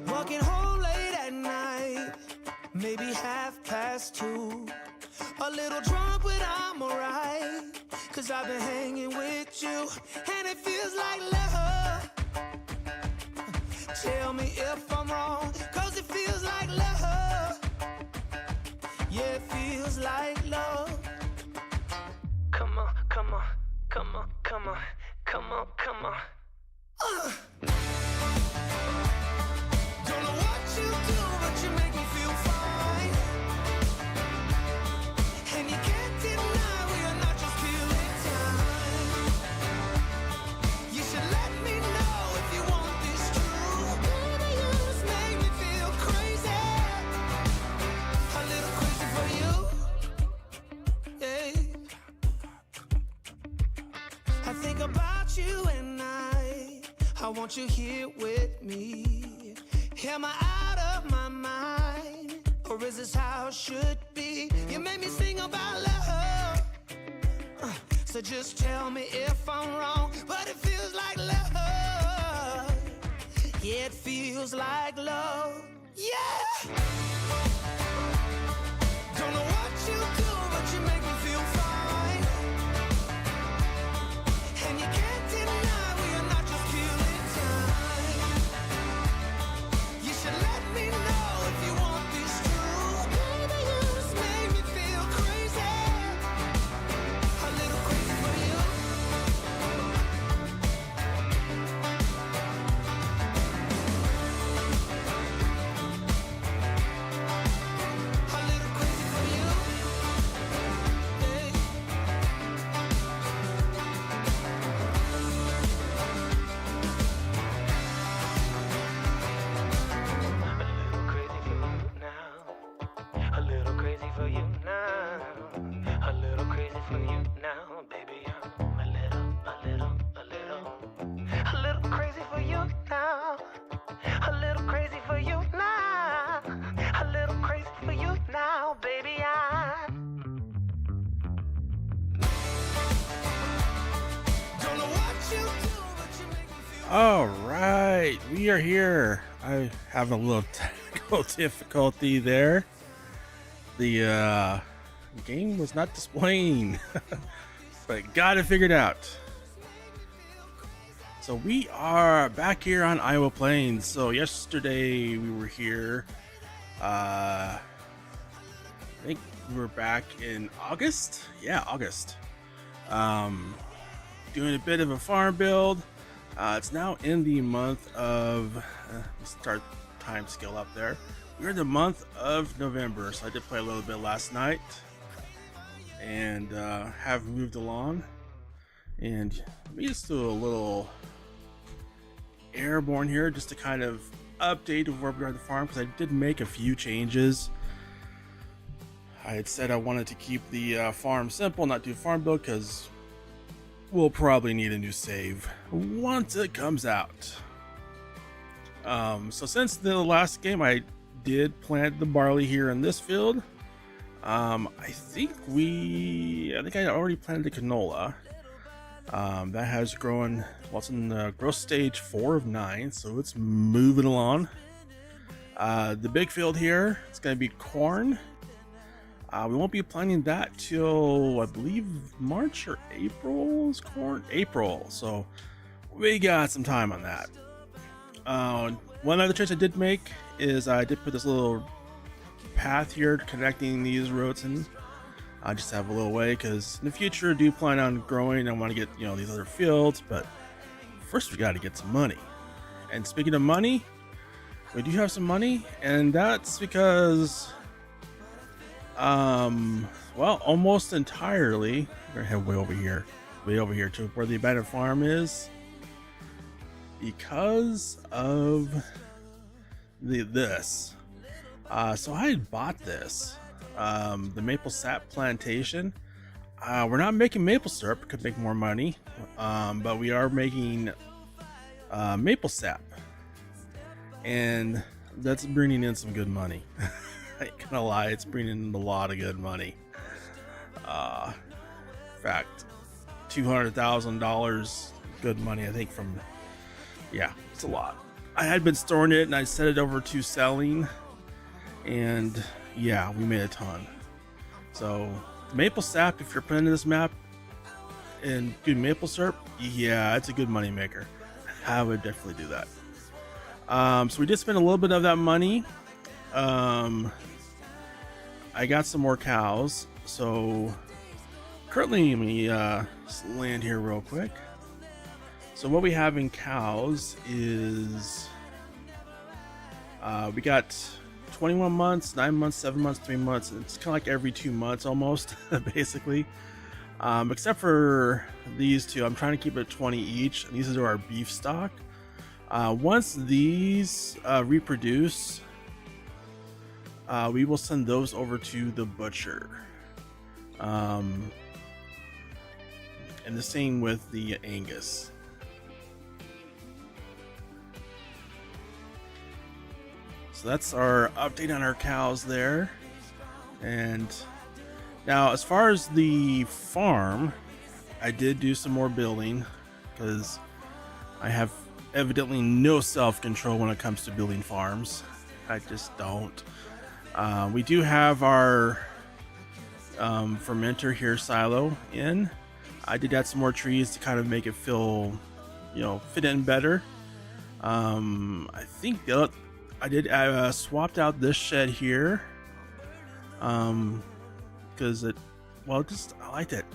Walking home late at night, maybe 2:30. A little drunk, but I'm alright, 'cause I've been hanging with you, and it feels like love. Tell me if I'm wrong, 'cause it feels like love. Yeah, it feels like love. Come on, come on, come on, come on, come on, come on. Don't know what you do, but you make me feel fine. And you can't deny we are not just killing time. You should let me know if you want this true. Baby, you just make me feel crazy. A little crazy for you. Yeah. I think about you and I want you here with me. Am I out of my mind, or is this how it should be? You made me sing about love, so just tell me if I'm wrong, but it feels like love. Yeah, it feels like love. Yeah. Don't know what you do, but you make me feel fine. And you can't deny we are not just killing time. You should let me know if you want this true. Baby, you just make me feel crazy. A little crazy for you. A little crazy for you. Hey. A little crazy for you now. A little crazy for you now, baby. I'm a little crazy for you now. A little crazy for you now. A little crazy for you now, baby. Don't know what you do, but you make me feel. All right, we are here. I have a little technical difficulty there. The game was not displaying, but got it figured out. So we are back here on Iowa Plains. So yesterday we were here. I think we were back in August. Yeah, August. Doing a bit of a farm build. It's now in the month of, let's start time scale up there. We're in the month of November, so I did play a little bit last night and have moved along. And let me just do a little airborne here just to kind of update of where we are at the farm, because I did make a few changes. I had said I wanted to keep the farm simple, not do farm build, because we'll probably need a new save once it comes out. So since the last game, I did plant the barley here in this field. I think I already planted the canola. That has grown, well, it's in the growth stage 4 of 9, so it's moving along. The big field here, it's going to be corn. We won't be planting that till, I believe, March or April is corn? April, so we got some time on that. One other choice I did make is I did put this little path here connecting these roads in. I just have a little way, because in the future I do plan on growing. I want to get, these other fields, but first we got to get some money. And speaking of money, we do have some money, and that's because well, almost entirely, we're gonna head way over here to where the abandoned farm is, because of this. So I had bought this, the maple sap plantation. We're not making maple syrup, could make more money, but we are making maple sap, and that's bringing in some good money. I ain't gonna lie, it's bringing in a lot of good money. In fact, $200,000 good money, I think, from, yeah, it's a lot. I had been storing it and I set it over to selling, and yeah, we made a ton. So maple sap, if you're putting in this map and do maple syrup, yeah, it's a good money maker. I would definitely do that. So we did spend a little bit of that money. I got some more cows, so currently, let me just land here real quick. So what we have in cows is we got 21 months, 9 months, 7 months, 3 months. It's kind of like every 2 months almost, basically. Except for these two, I'm trying to keep it 20 each. These are our beef stock. Once these reproduce, we will send those over to the butcher. And the same with the Angus. So that's our update on our cows there. And now as far as the farm, I did do some more building because I have evidently no self-control when it comes to building farms. I just don't. We do have our fermenter here silo in. I did add some more trees to kind of make it feel, you know, fit in better. I think I did swapped out this shed here because I liked it.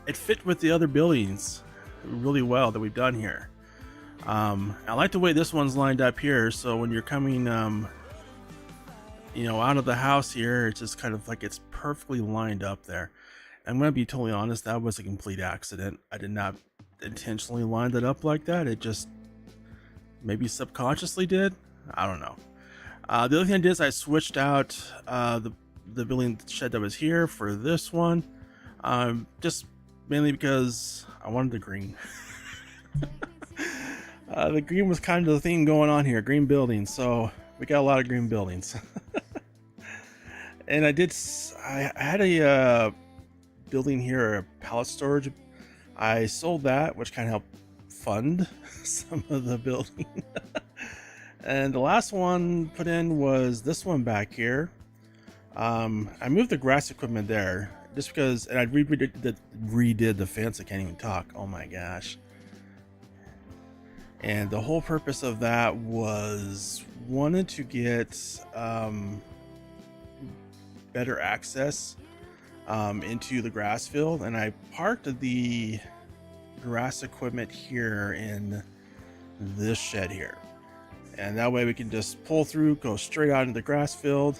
It fit with the other buildings really well that we've done here. I like the way this one's lined up here, so when you're coming you know, out of the house here, it's just kind of like it's perfectly lined up there. I'm gonna be totally honest, that was a complete accident. I did not intentionally line that up like that. It just maybe subconsciously did. I don't know. The other thing I did is I switched out the building shed that was here for this one, just mainly because I wanted the green. The green was kind of the theme going on here, green buildings. So we got a lot of green buildings. And I had a building here, a pallet storage. I sold that, which kind of helped fund some of the building. And the last one put in was this one back here. I moved the grass equipment there just because, and I redid the fence. I can't even talk. Oh my gosh. And the whole purpose of that was wanted to get better access into the grass field, and I parked the grass equipment here in this shed here, and that way we can just pull through, go straight out into the grass field.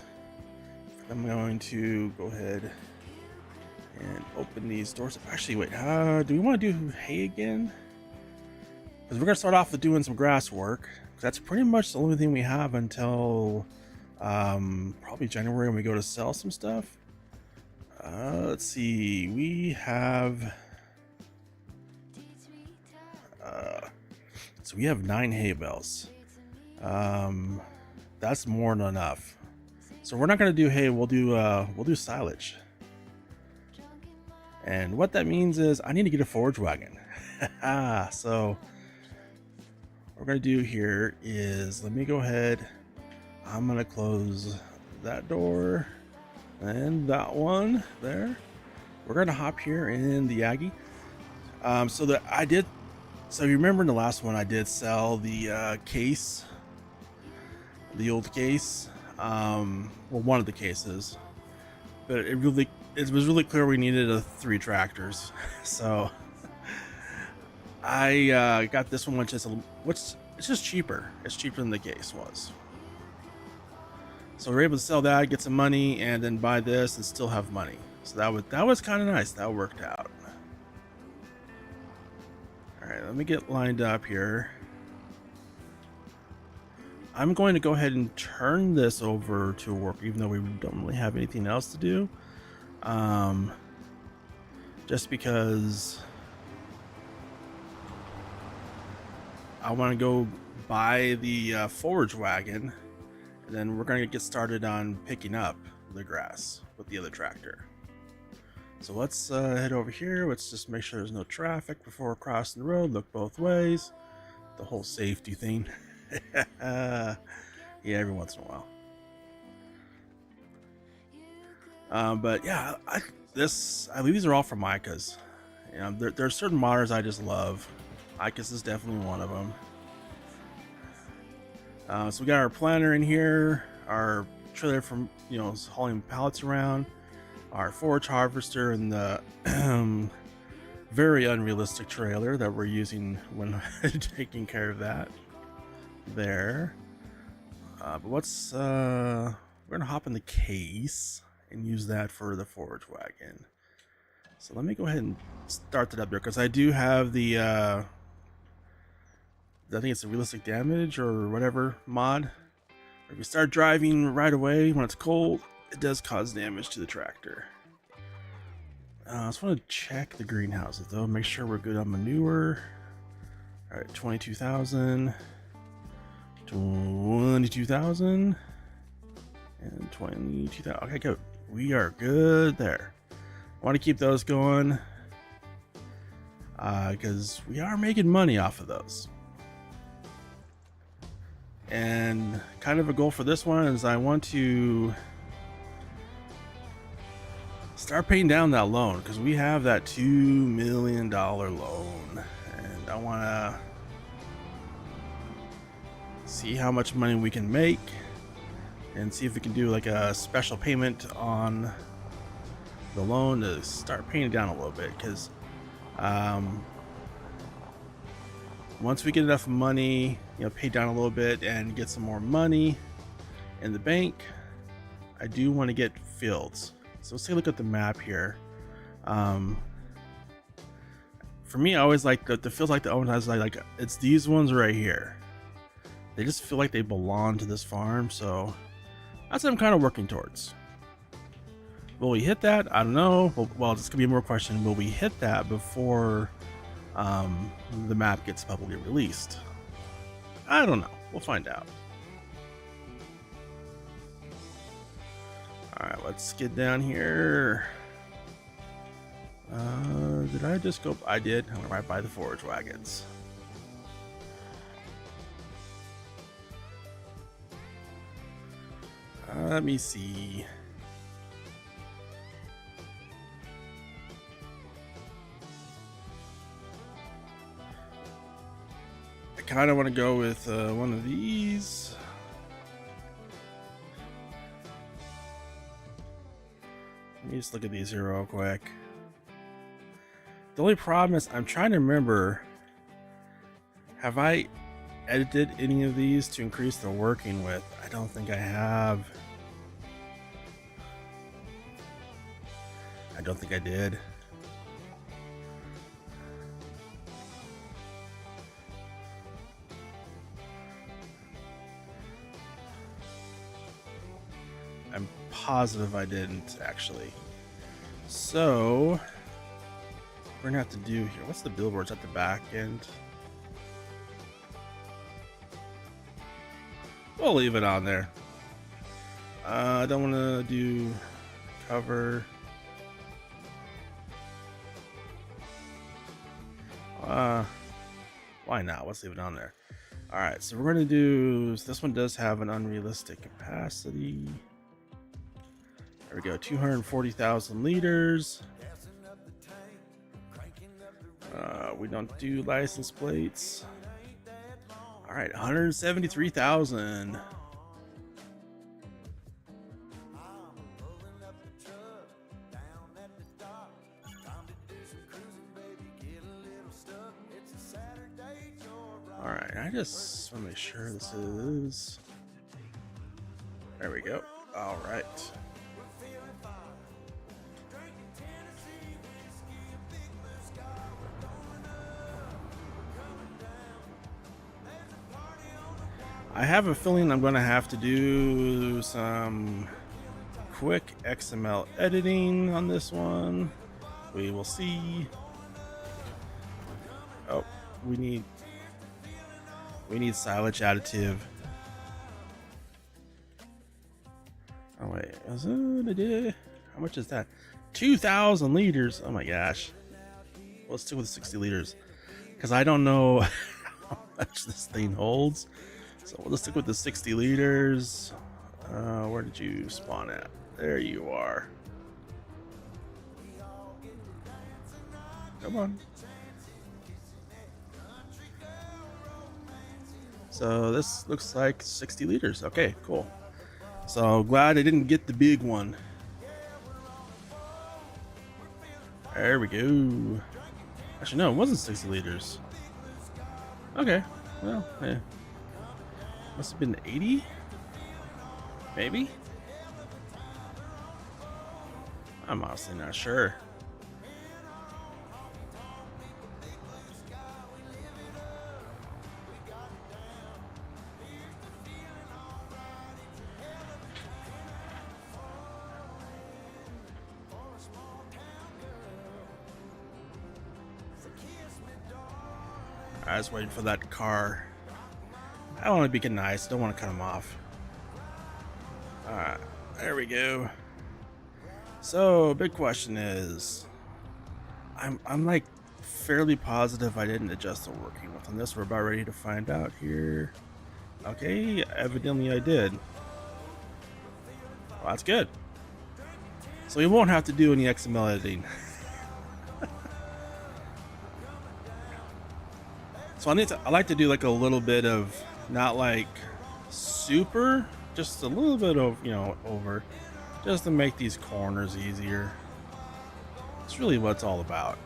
I'm going to go ahead and open these doors. Actually, wait, do we want to do hay again? Because we're going to start off with doing some grass work. That's pretty much the only thing we have until probably January when we go to sell some stuff. Let's see, we have so we have 9 hay bales. That's more than enough. So we're not going to do hay. We'll do silage. And what that means is I need to get a forage wagon. So what we're going to do here is, let me go ahead. I'm going to close that door and that one there. We're going to hop here in the Aggie. So you remember in the last one I did sell the case, the old case, well, one of the cases, but it was really clear we needed 3 tractors. So I got this one, which it's just cheaper. It's cheaper than the case was. So we're able to sell that, get some money, and then buy this and still have money. So that was kind of nice. That worked out. All right, let me get lined up here. I'm going to go ahead and turn this over to work, even though we don't really have anything else to do. Just because I want to go buy the forage wagon, and then we're going to get started on picking up the grass with the other tractor. So let's head over here. Let's just make sure there's no traffic before crossing the road. Look both ways. The whole safety thing. Yeah, every once in a while. But yeah, I believe these are all from Micah's. You know, there are certain modders I just love. Icus is definitely one of them. So we got our planner in here, our trailer from, you know, hauling pallets around, our forage harvester, and the very unrealistic trailer that we're using when taking care of that there. But what's we're gonna hop in the case and use that for the forage wagon. So let me go ahead and start that up there, because I do have the I think it's a realistic damage or whatever mod. If you start driving right away when it's cold, it does cause damage to the tractor. I just want to check the greenhouses though, make sure we're good on manure. All right, 22,000, 22,000, and 22,000. Okay, good. We are good there. I want to keep those going because we are making money off of those. And kind of a goal for this one is I want to start paying down that loan, because we have that $2 million loan, and I want to see how much money we can make and see if we can do like a special payment on the loan to start paying it down a little bit, because once we get enough money, you know, pay down a little bit and get some more money in the bank, I do want to get fields. So let's take a look at the map here. For me, I always like the feels like the own has like it's these ones right here. They just feel like they belong to this farm, so that's what I'm kind of working towards. Will we hit that? I don't know. Well, this could be more question. Will we hit that before the map gets publicly released? I don't know. We'll find out. All right, let's get down here. Did I just go? I did. I went right by the forage wagons. Let me see. I kind of want to go with one of these. Let me just look at these here real quick. The only problem is I'm trying to remember, have I edited any of these to increase the working width? I don't think I have. I don't think I did. I'm positive I didn't actually. So we're gonna have to do here. What's the billboards at the back end? We'll leave it on there. I don't want to do cover. Why not? Let's leave it on there. All right, so we're gonna do. So this one does have an unrealistic capacity. There we go, 240,000 liters. We don't do license plates. All right, 173,000. All right, I just want to make sure this is. There we go. All right. I have a feeling I'm going to have to do some quick XML editing on this one. We will see. Oh, we need silage additive. Oh wait, is it? How much is that? 2,000 liters. Oh my gosh. Well, let's stick with 60 liters because I don't know how much this thing holds. So we'll just stick with the 60 liters. Where did you spawn at? There you are. Come on. So this looks like 60 liters. Okay, cool. So glad I didn't get the big one. There we go. Actually, no, it wasn't 60 liters. Okay, well, yeah. Must have been 80? Maybe? I'm honestly not sure. I was waiting for that car. I want to be nice. Don't want to cut him off. Alright, there we go. So, big question is, I'm like fairly positive I didn't adjust the working width on this. We're about ready to find out here. Okay, evidently I did. Well, that's good. So we won't have to do any XML editing. So I like to do like a little bit of, not like super, just a little bit of, you know, over, just to make these corners easier. It's really what it's all about.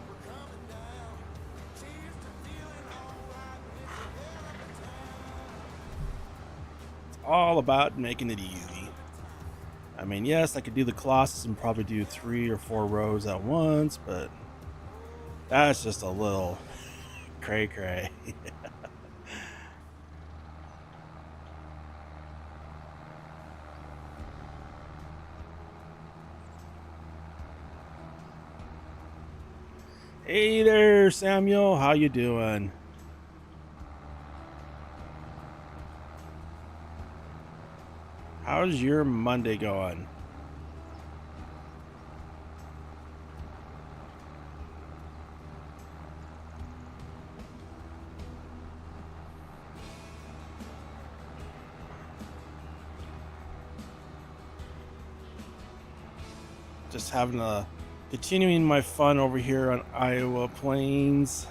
It's all about making it easy. I mean, yes, I could do the Colossus and probably do 3 or 4 rows at once, but that's just a little cray cray. Hey there, Samuel. How you doing? How's your Monday going? Just having a continuing my fun over here on Iowa Plains.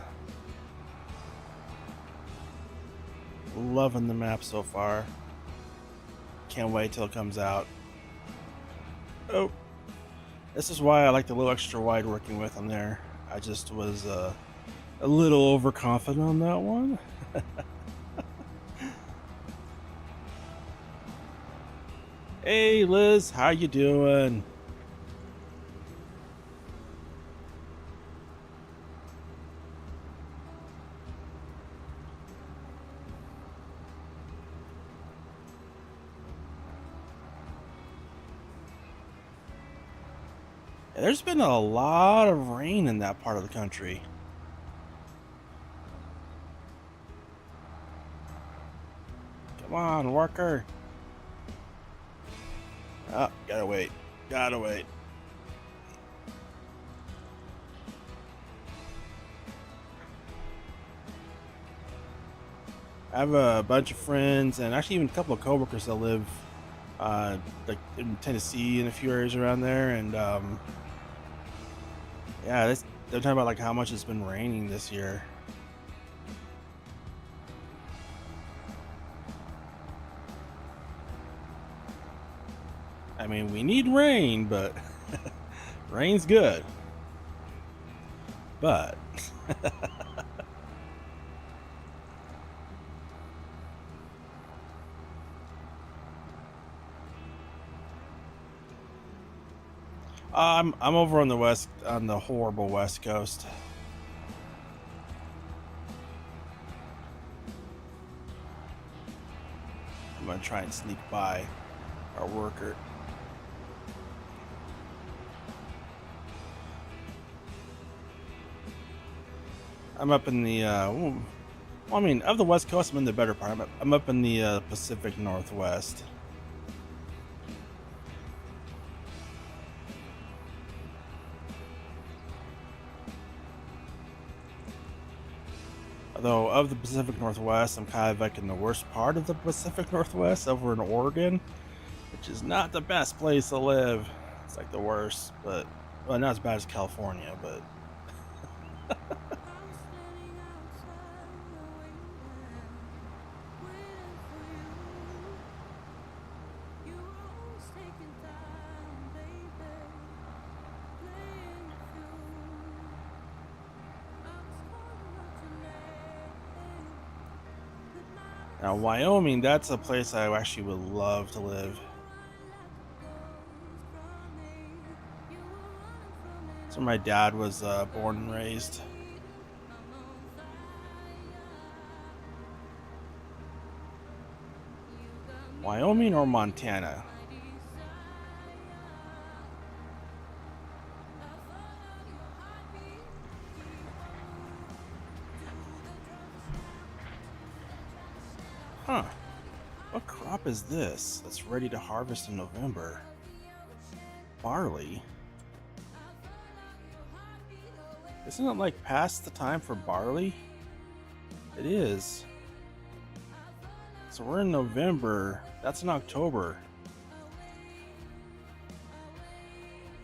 Loving the map so far. Can't wait till it comes out. Oh, this is why I like the little extra wide working with on there. I just was a little overconfident on that one. Hey Liz, how you doing? There's been a lot of rain in that part of the country. Come on, worker. Oh, gotta wait. Gotta wait. I have a bunch of friends and actually even a couple of coworkers that live like in Tennessee and a few areas around there, and yeah, they're talking about like how much it's been raining this year. I mean, we need rain, but rain's good. But I'm over on the horrible West Coast. I'm gonna try and sneak by our worker. I'm up in the well, I mean, of the West Coast, I'm in the better part. I'm up in the Pacific Northwest. Though of the Pacific Northwest, I'm kind of like in the worst part of the Pacific Northwest over in Oregon, which is not the best place to live. It's like the worst, but well, not as bad as California, but now Wyoming, that's a place I actually would love to live. That's where my dad was born and raised. Wyoming or Montana? Huh. What crop is this that's ready to harvest in November? Barley? Isn't it like past the time for barley? It is. So we're in November. That's in October.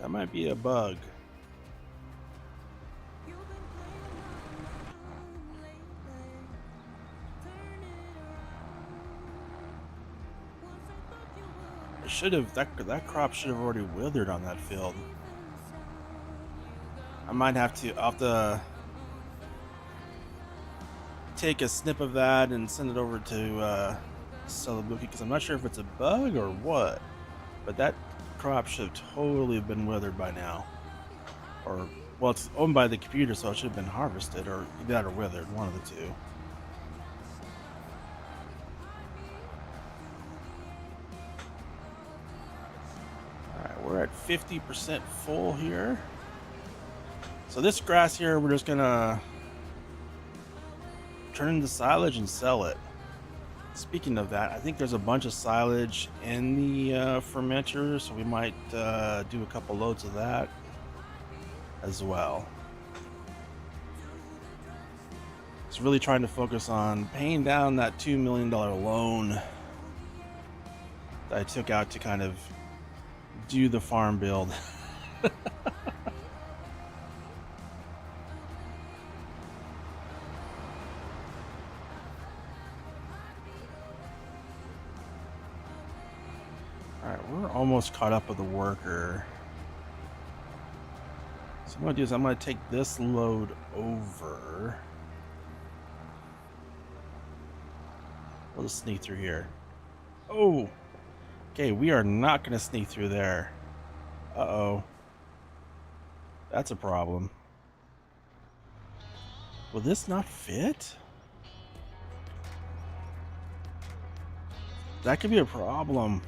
That might be a bug. It should have, that crop should have already withered on that field. I might have to take a snip of that and send it over to Celobuk, because I'm not sure if it's a bug or what, but that crop should have totally been withered by now. Or, well, it's owned by the computer, so it should have been harvested, or that or withered, one of the two. Alright, we're at 50% full here. So this grass here, we're just gonna turn into silage and sell it. Speaking of that, I think there's a bunch of silage in the fermenter, so we might do a couple loads of that as well. It's really trying to focus on paying down that $2 million loan that I took out to kind of do the farm build. Alright, we're almost caught up with the worker. So what I'm going to do is I'm going to take this load over. We'll just sneak through here. Oh! Okay, we are not going to sneak through there. Uh-oh. That's a problem. Will this not fit? That could be a problem.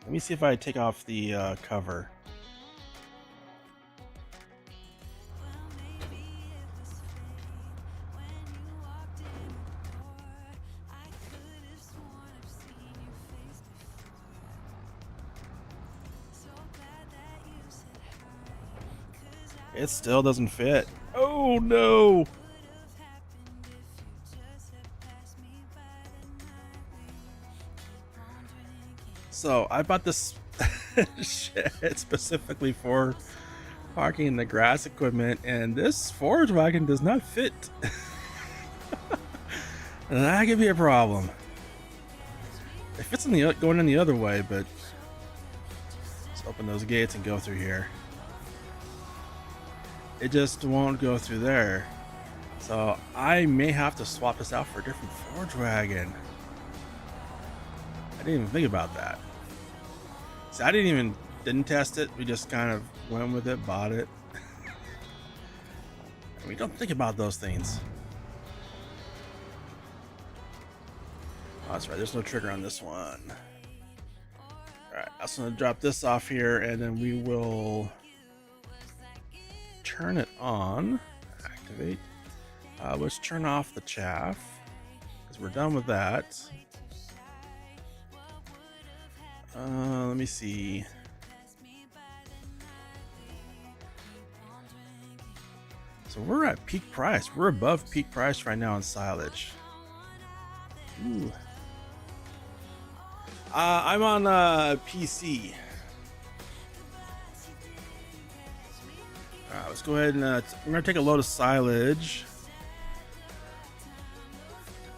Let me see if I take off the cover. It still doesn't fit. Oh no! So I bought this shed specifically for parking the grass equipment, and this forage wagon does not fit. That could be a problem. It fits in the going in the other way, but let's open those gates and go through here. It just won't go through there, so I may have to swap this out for a different forage wagon. I didn't even think about that. See, I didn't test it. We just kind of went with it, bought it. And we don't think about those things. Oh, that's right. There's no trigger on this one. All right, I'm just gonna drop this off here, and then we will turn it on. Activate. Let's turn off the chaff because we're done with that. Let me see. So we're at peak price. We're above peak price right now in silage. Ooh. I'm on PC. Alright, let's go ahead and I'm gonna take a load of silage.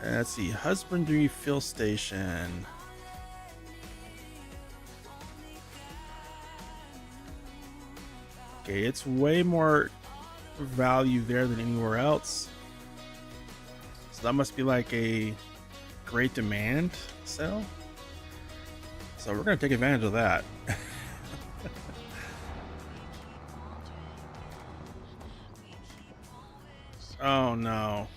And let's see, husbandry fill station. Okay, it's way more value there than anywhere else. So that must be like a great demand sell. So we're gonna take advantage of that. Oh no.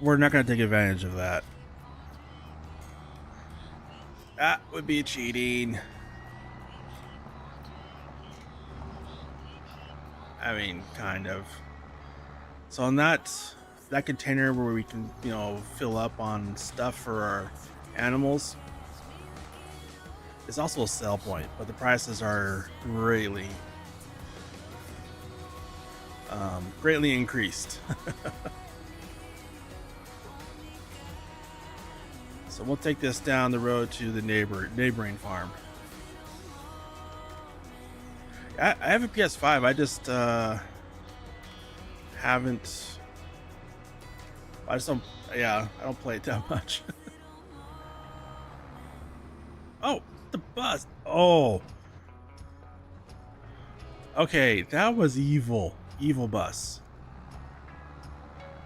We're not gonna take advantage of that. That would be cheating. I mean, kind of. So on that container where we can, you know, fill up on stuff for our animals, it's also a sell point, but the prices are greatly increased. So we'll take this down the road to the neighboring farm. I have a PS5. I just haven't. I just don't. Yeah, I don't play it that much. Oh, the bus. Oh. Okay, that was evil. Evil bus.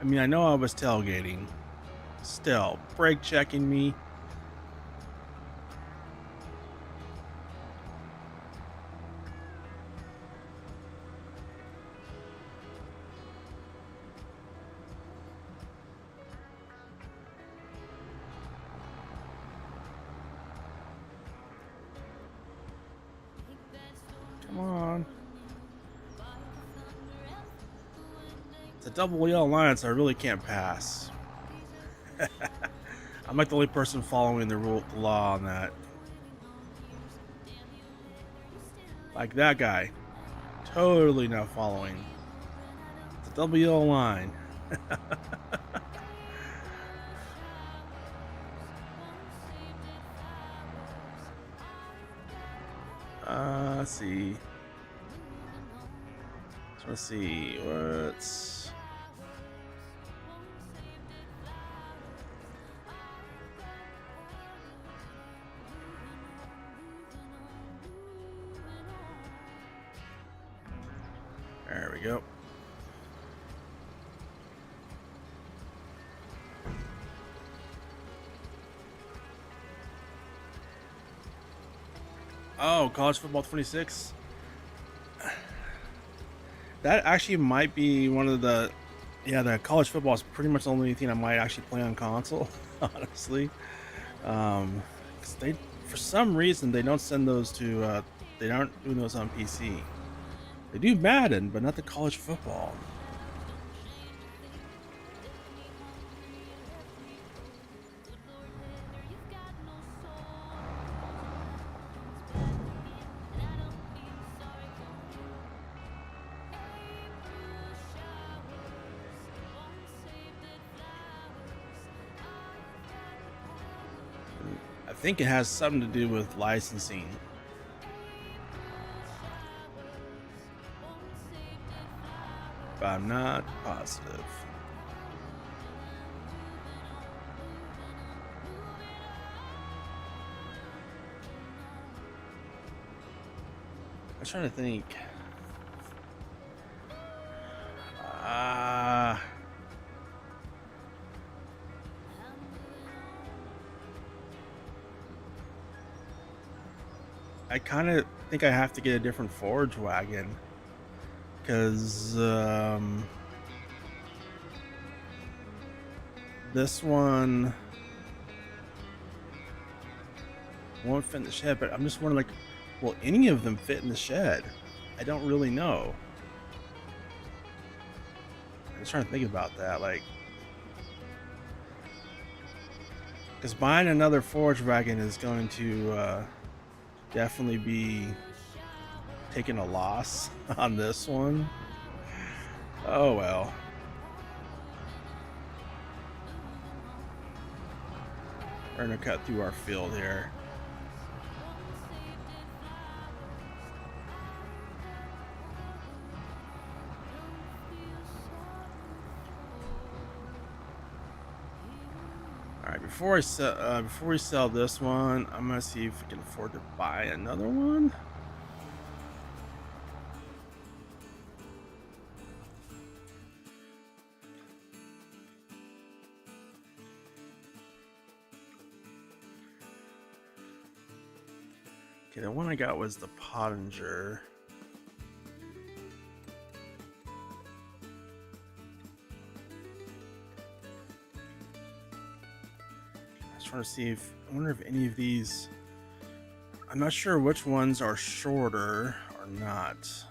I mean, I know I was tailgating. Still, brake checking me. Come on. It's a double yellow line, so I really can't pass. I'm like the only person following the law on that. Like that guy. Totally not following. It's a double yellow line. Let's see. Let's see. What's... There we go. Oh, college football 26. That actually might be one of the, yeah, the college football is pretty much the only thing I might actually play on console, honestly. 'Cause they, for some reason, they don't send those to, they aren't doing those on PC. They do Madden, but not the college football. I think it has something to do with licensing. But I'm not positive. I was trying to think. I kind of think I have to get a different forge wagon. Because this one won't fit in the shed, but I'm just wondering, like, will any of them fit in the shed? I don't really know. I'm just trying to think about that, like, because buying another forge wagon is going to definitely be taking a loss on this one. Oh well. We're gonna cut through our field here. All right, before we sell this one, I'm gonna see if we can afford to buy another one. Okay, the one I got was the Pottinger. Trying to see if I wonder if any of these, I'm not sure which ones are shorter or not.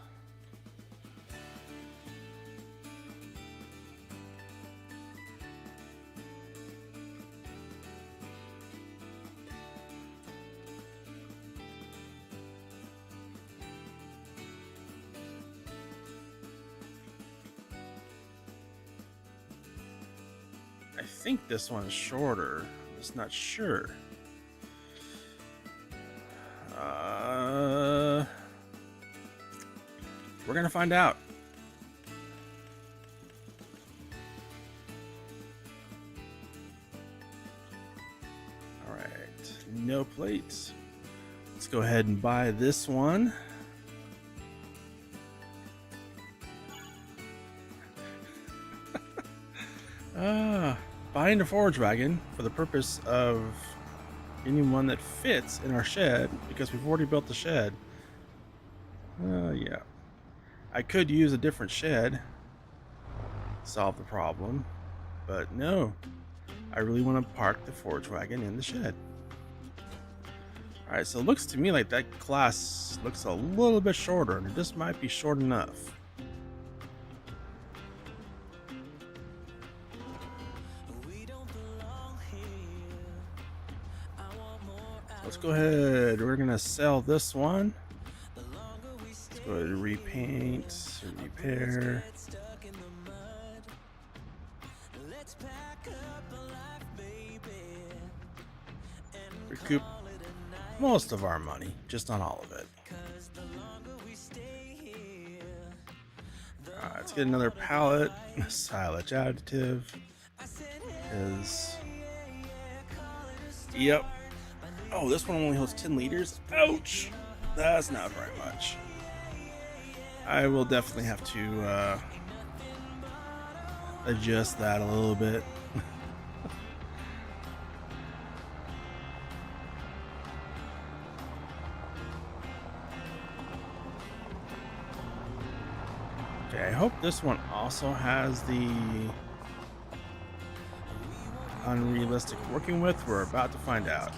I think this one's shorter. Just not sure. We're gonna find out. All right, no plates. Let's go ahead and buy this one. Buying a forge wagon for the purpose of getting one that fits in our shed because we've already built the shed. Yeah. I could use a different shed, solve the problem, but no. I really want to park the forge wagon in the shed. Alright, so it looks to me like that class looks a little bit shorter, and it just might be short enough. Let's go ahead. We're gonna sell this one. Let's go ahead and repaint, repair. Recoup most of our money, just not all of it. Alright, let's get another pallet, silage additive. Yep. Oh, this one only holds 10 liters. Ouch! That's not very much. I will definitely have to adjust that a little bit. Okay, I hope this one also has the unrealistic working width. We're about to find out.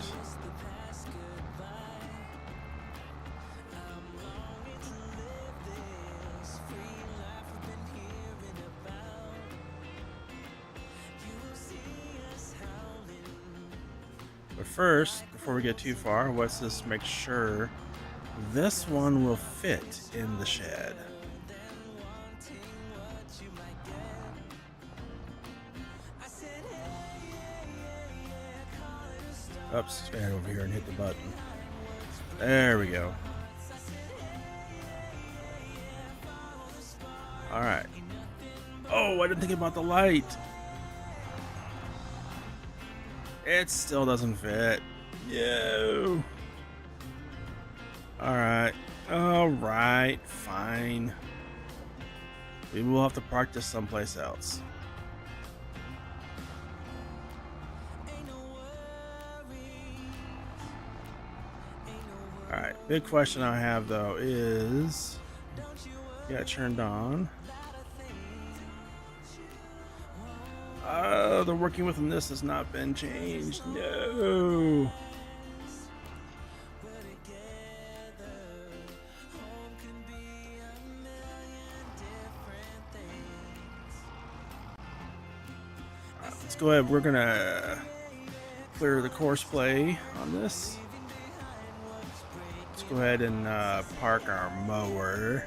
But first, before we get too far, let's just make sure this one will fit in the shed. Oops, stand over here and hit the button. There we go. Alright. Oh, I didn't think about the light. It still doesn't fit. No. Alright. Alright, fine. We will have to park this someplace else. Alright, big question I have though is, yeah, it turned on. The working width on this has not been changed. No. Let's go ahead. We're gonna clear the course play on this. Let's go ahead and park our mower.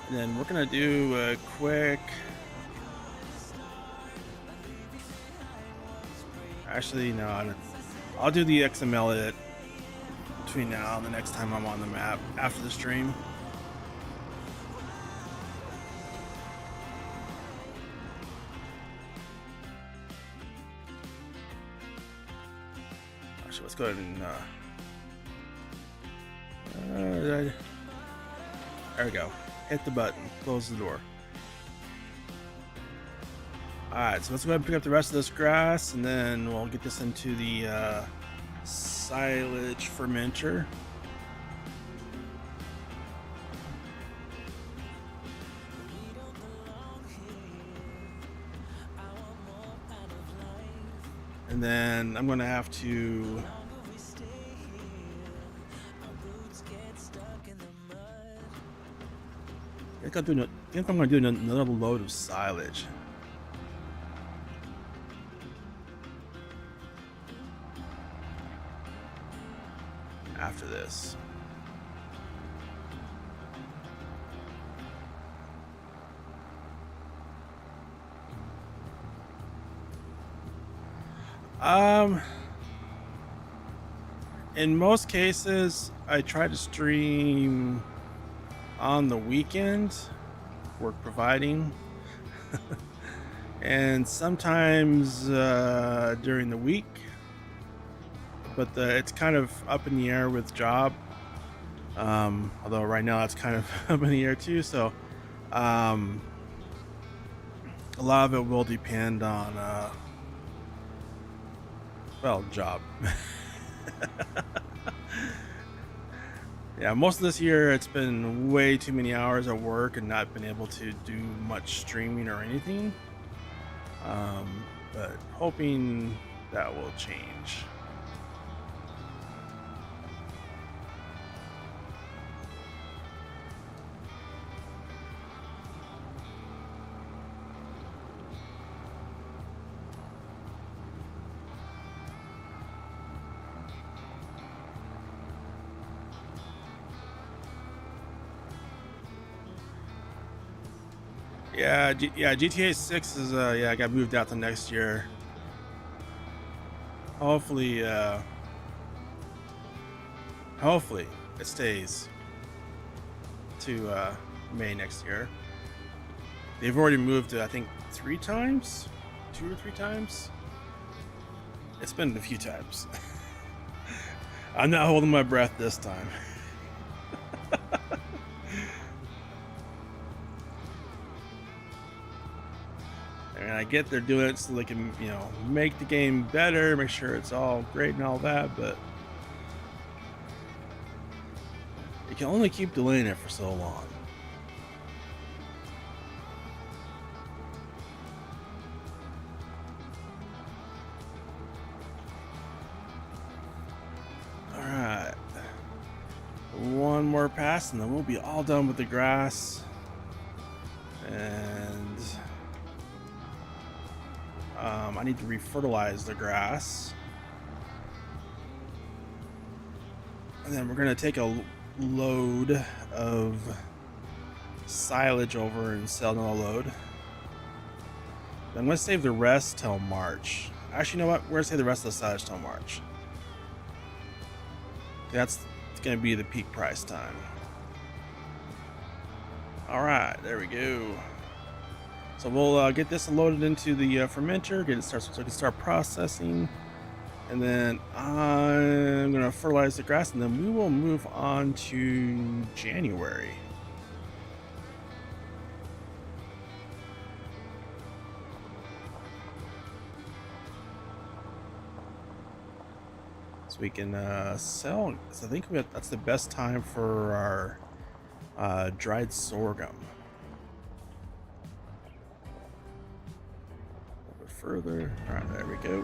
And then we're gonna do a quick. Actually, no, I'll do the XML edit between now and the next time I'm on the map after the stream. Actually, let's go ahead and there we go. Hit the button, close the door. Alright, so let's go ahead and pick up the rest of this grass, and then we'll get this into the silage fermenter. And then I'm going to have to I think I'm going to do another load of silage. After this. In most cases, I try to stream on the weekend, work providing, and sometimes during the week, but it's kind of up in the air with job, although right now it's kind of up in the air too, so a lot of it will depend on well, job. Yeah, most of this year it's been way too many hours at work and not been able to do much streaming or anything. But hoping that will change. Yeah, GTA 6 is I got moved out to next year. Hopefully it stays to May next year. They've already moved I think 2 or 3 times. It's been a few times. I'm not holding my breath this time. And I get they're doing it so they can, make the game better, make sure it's all great and all that, but you can only keep delaying it for so long. Alright. One more pass and then we'll be all done with the grass. And I need to refertilize the grass. And then we're going to take a load of silage over and sell another load. I'm going to save the rest till March. Actually, you know what? We're going to save the rest of the silage till March. It's going to be the peak price time. Alright, there we go. So we'll get this loaded into the fermenter, get it started so we can start processing, and then I'm gonna fertilize the grass, and then we will move on to January. So we can sell. So I think that's the best time for our dried sorghum. Further. All right, there we go.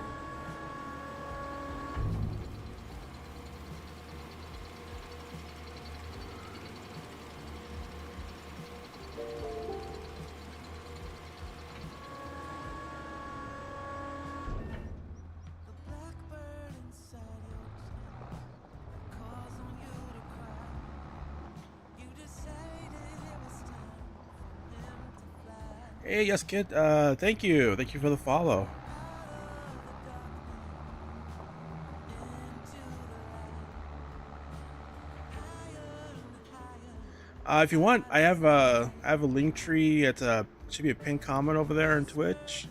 Hey, yes, kid. Thank you. Thank you for the follow. If you want, I have a link tree. It's a should be a pinned comment over there on Twitch.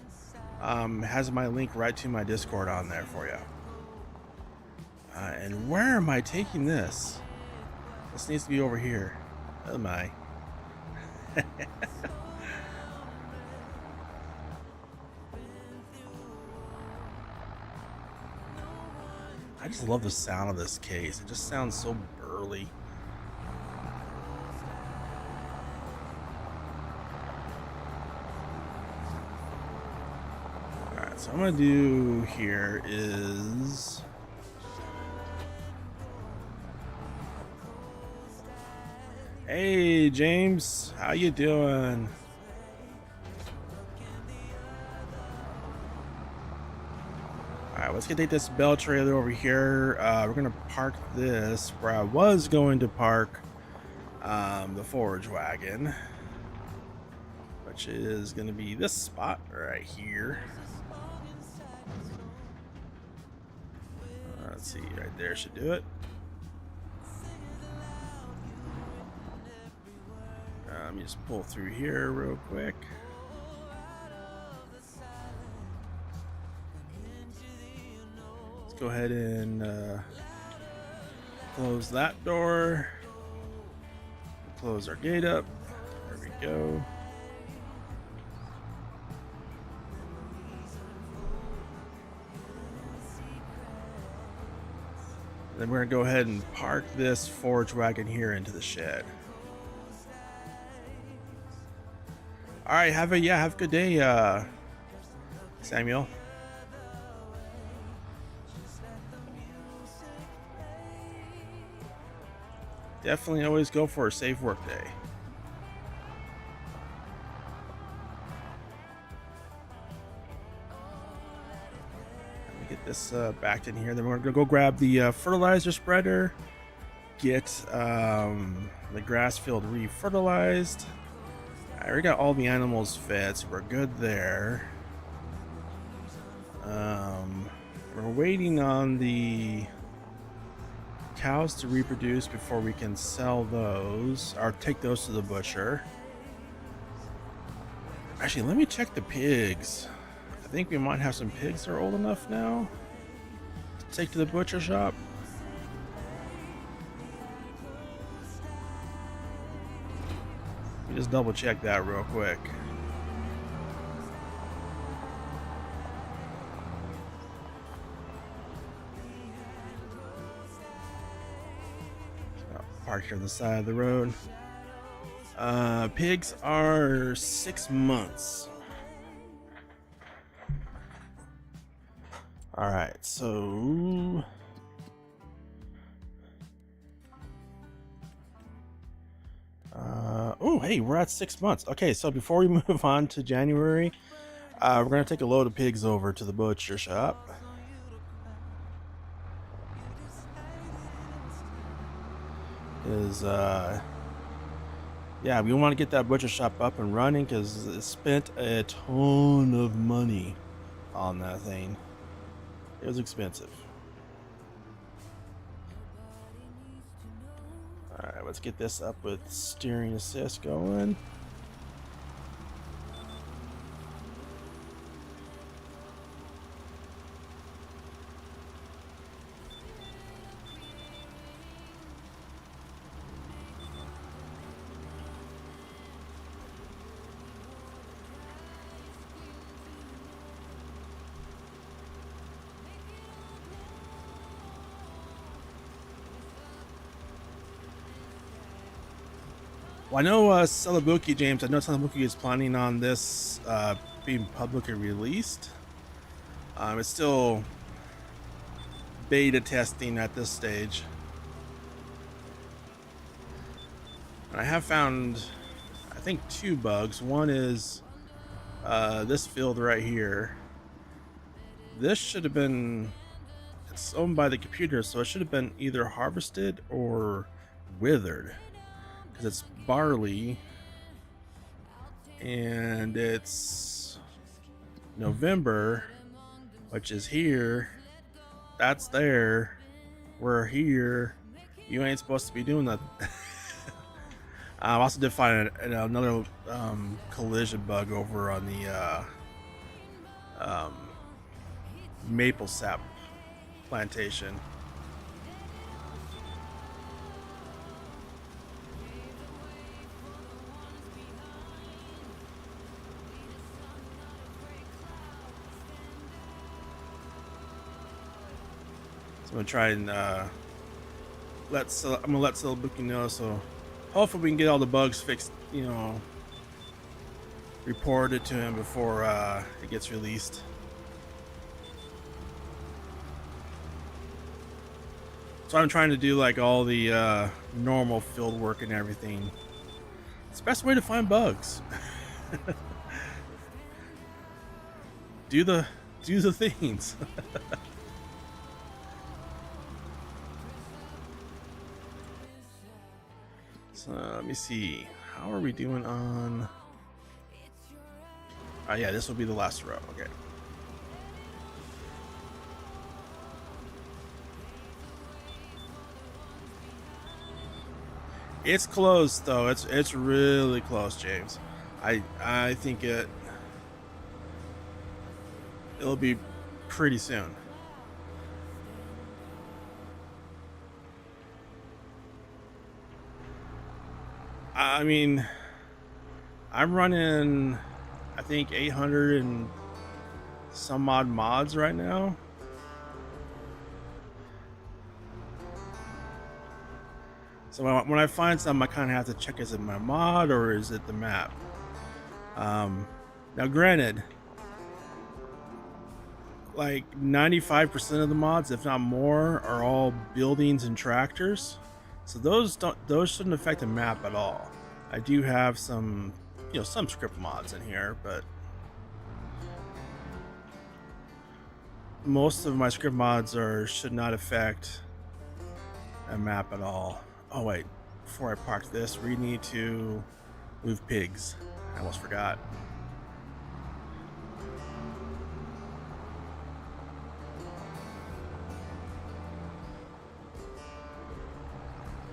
It has my link right to my Discord on there for you. And where am I taking this? This needs to be over here. Oh my. I just love the sound of this case. It just sounds so burly. Alright, so what I'm gonna do here is hey James, how you doing? Alright, let's take this bell trailer over here. We're gonna park this where I was going to park the forage wagon, which is gonna be this spot right here. Let's see, right there should do it. Let me just pull through here real quick. Let's go ahead and close that door. Close our gate up. There we go. Then we're gonna go ahead and park this forage wagon here into the shed. All right, have a good day, Samuel. Definitely always go for a safe work day. Let me get this backed in here. Then we're gonna go grab the fertilizer spreader, get the grass field re-fertilized. I already got all the animals fed, so we're good there. We're waiting on the cows to reproduce before we can sell those or take those to the butcher. Actually, let me check the pigs. I think we might have some pigs that are old enough now to take to the butcher shop. Let me just double check that real quick. Parked here on the side of the road. Pigs are 6 months. All right, so oh, hey, we're at 6 months. Okay, so before we move on to January, we're gonna take a load of pigs over to the butcher shop. Yeah, we want to get that butcher shop up and running because it spent a ton of money on that thing. It was expensive. Alright, let's get this up with steering assist going. Well, I know Celobuk, James, I know Celobuk is planning on this being publicly released. It's still beta testing at this stage. And I have found, I think, 2 bugs. One is this field right here. This should have been, it's owned by the computer, so it should have been either harvested or withered. Because it's barley and it's November, which is here. That's there. We're here. You ain't supposed to be doing that. I also did find another collision bug over on the maple sap plantation. I'm gonna try and I'm gonna let Celobuk know, so hopefully we can get all the bugs fixed, you know, reported to him before it gets released. So I'm trying to do like all the normal field work and everything. It's the best way to find bugs. do the things. So let me see. How are we doing on? Yeah, this will be the last row. Okay. It's close though. It's really close, James. I think it'll be pretty soon. I mean, I'm running, I think 800 and some odd mods right now. So when I find something, I kind of have to check, is it my mod or is it the map? Now granted, like 95% of the mods, if not more, are all buildings and tractors. So those shouldn't affect the map at all. I do have some, you know, some script mods in here, but most of my script mods should not affect a map at all. Oh wait, before I park this, we need to move pigs. I almost forgot.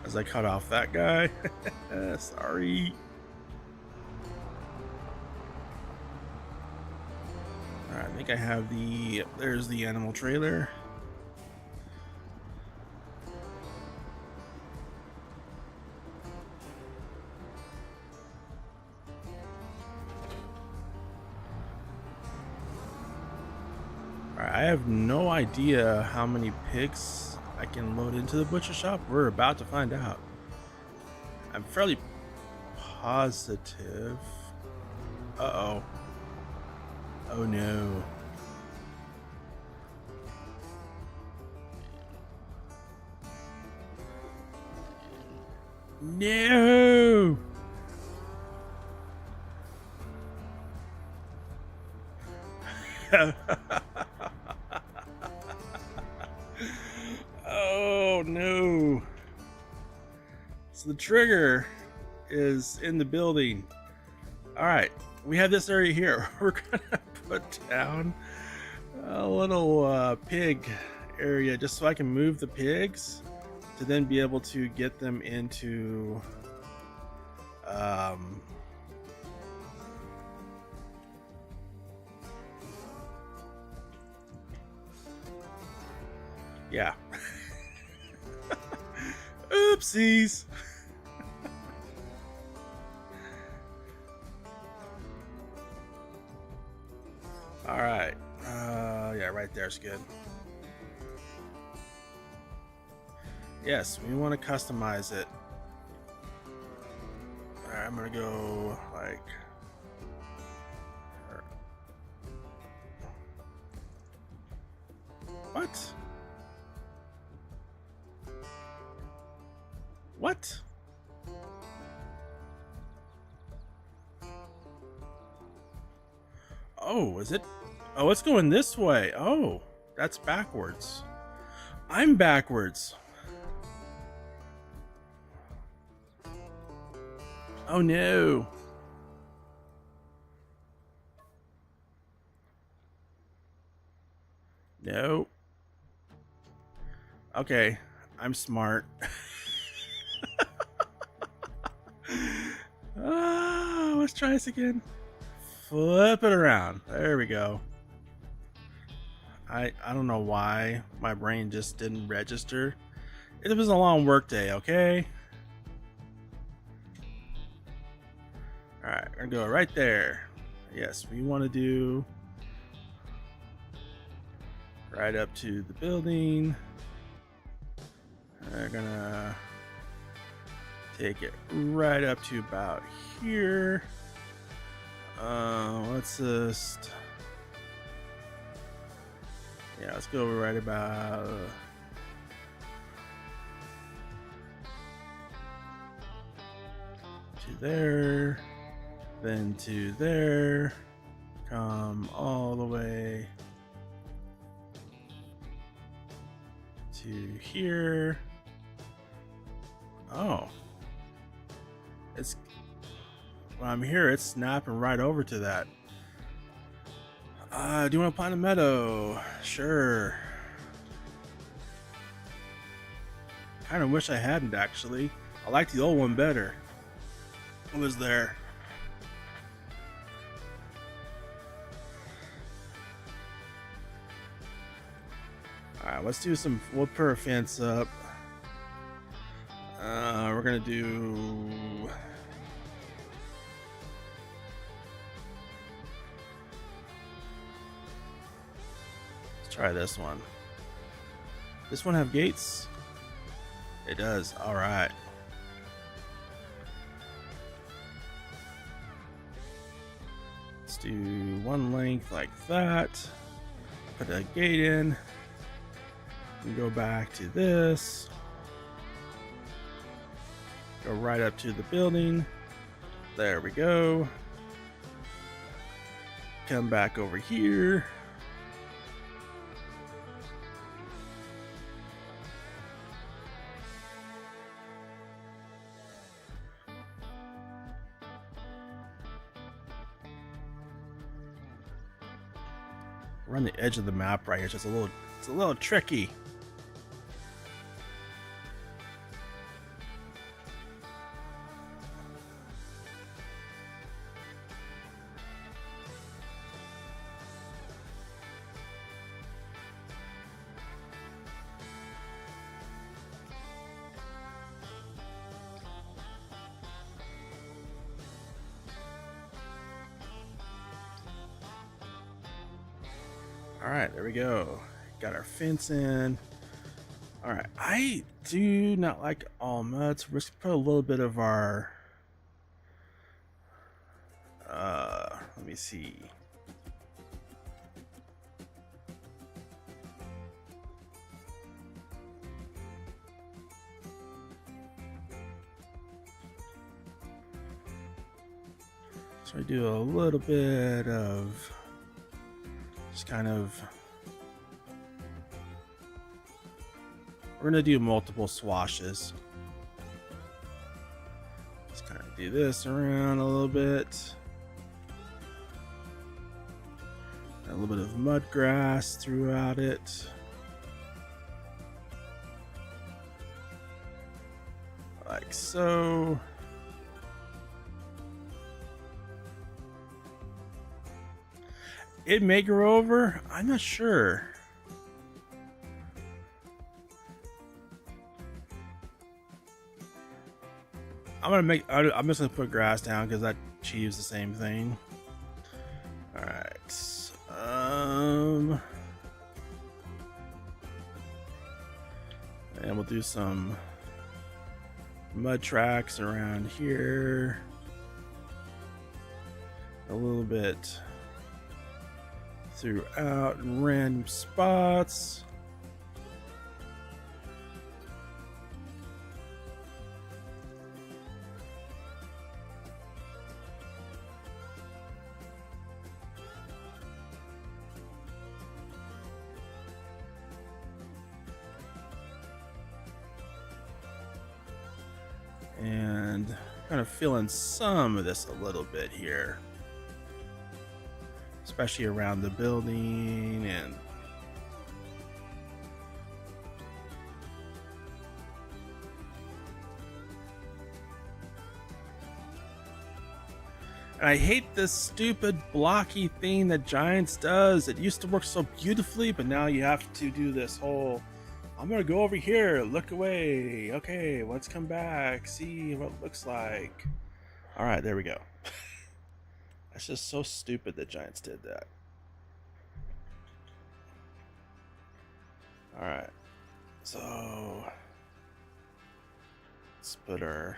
As I cut off that guy. Sorry. Alright, I think I have there's the animal trailer. Alright, I have no idea how many pigs I can load into the butcher shop. We're about to find out. I'm fairly positive. Uh-oh. Oh no. No! Oh no. So the trigger is in the building. Alright, we have this area here. We're gonna put down a little pig area just so I can move the pigs to then be able to get them into yeah. Oopsies. All right. Yeah, right there's good. Yes, we want to customize it. All right, I'm gonna go like. What? What? Oh, is it? Oh, it's going this way. Oh, that's backwards. I'm backwards. Oh no. No. Okay, I'm smart. Let's try this again. Flip it around. There we go. I don't know why my brain just didn't register. It was a long work day, okay? Alright, we're gonna go right there. Yes, we want to do right up to the building. We're gonna take it right up to about here. Let's just, yeah, let's go right about to there, then to there, come all the way to here. Oh, it's, when I'm here, it's snapping right over to that. Do you want to plant a meadow? Sure. Kind of wish I hadn't, actually. I like the old one better. It was there. Alright, let's do some, we'll put a fence up. We're gonna do, let's try this one. This one have gates? It does. Alright. Let's do one length like that. Put a gate in. And go back to this. Go right up to the building. There we go. Come back over here. We're on the edge of the map right here. It's just it's a little tricky. Alright, there we go. Got our fence in. Alright, I do not like all muds. We're just gonna put a little bit of our let me see. So I do a little bit of just kind of, we're gonna do multiple swashes. Just kind of do this around a little bit. A little bit of mud grass throughout it. Like so. It may grow over. I'm not sure. I'm just gonna put grass down because that achieves the same thing. All right. And we'll do some mud tracks around here. A little bit throughout in random spots. And kind of feeling some of this a little bit here, especially around the building and And I hate this stupid blocky thing that Giants does. It used to work so beautifully, but now you have to do this whole, I'm gonna go over here, look away. Okay, let's come back, see what it looks like. All right, there we go. That's just so stupid that Giants did that. All right, so let's put our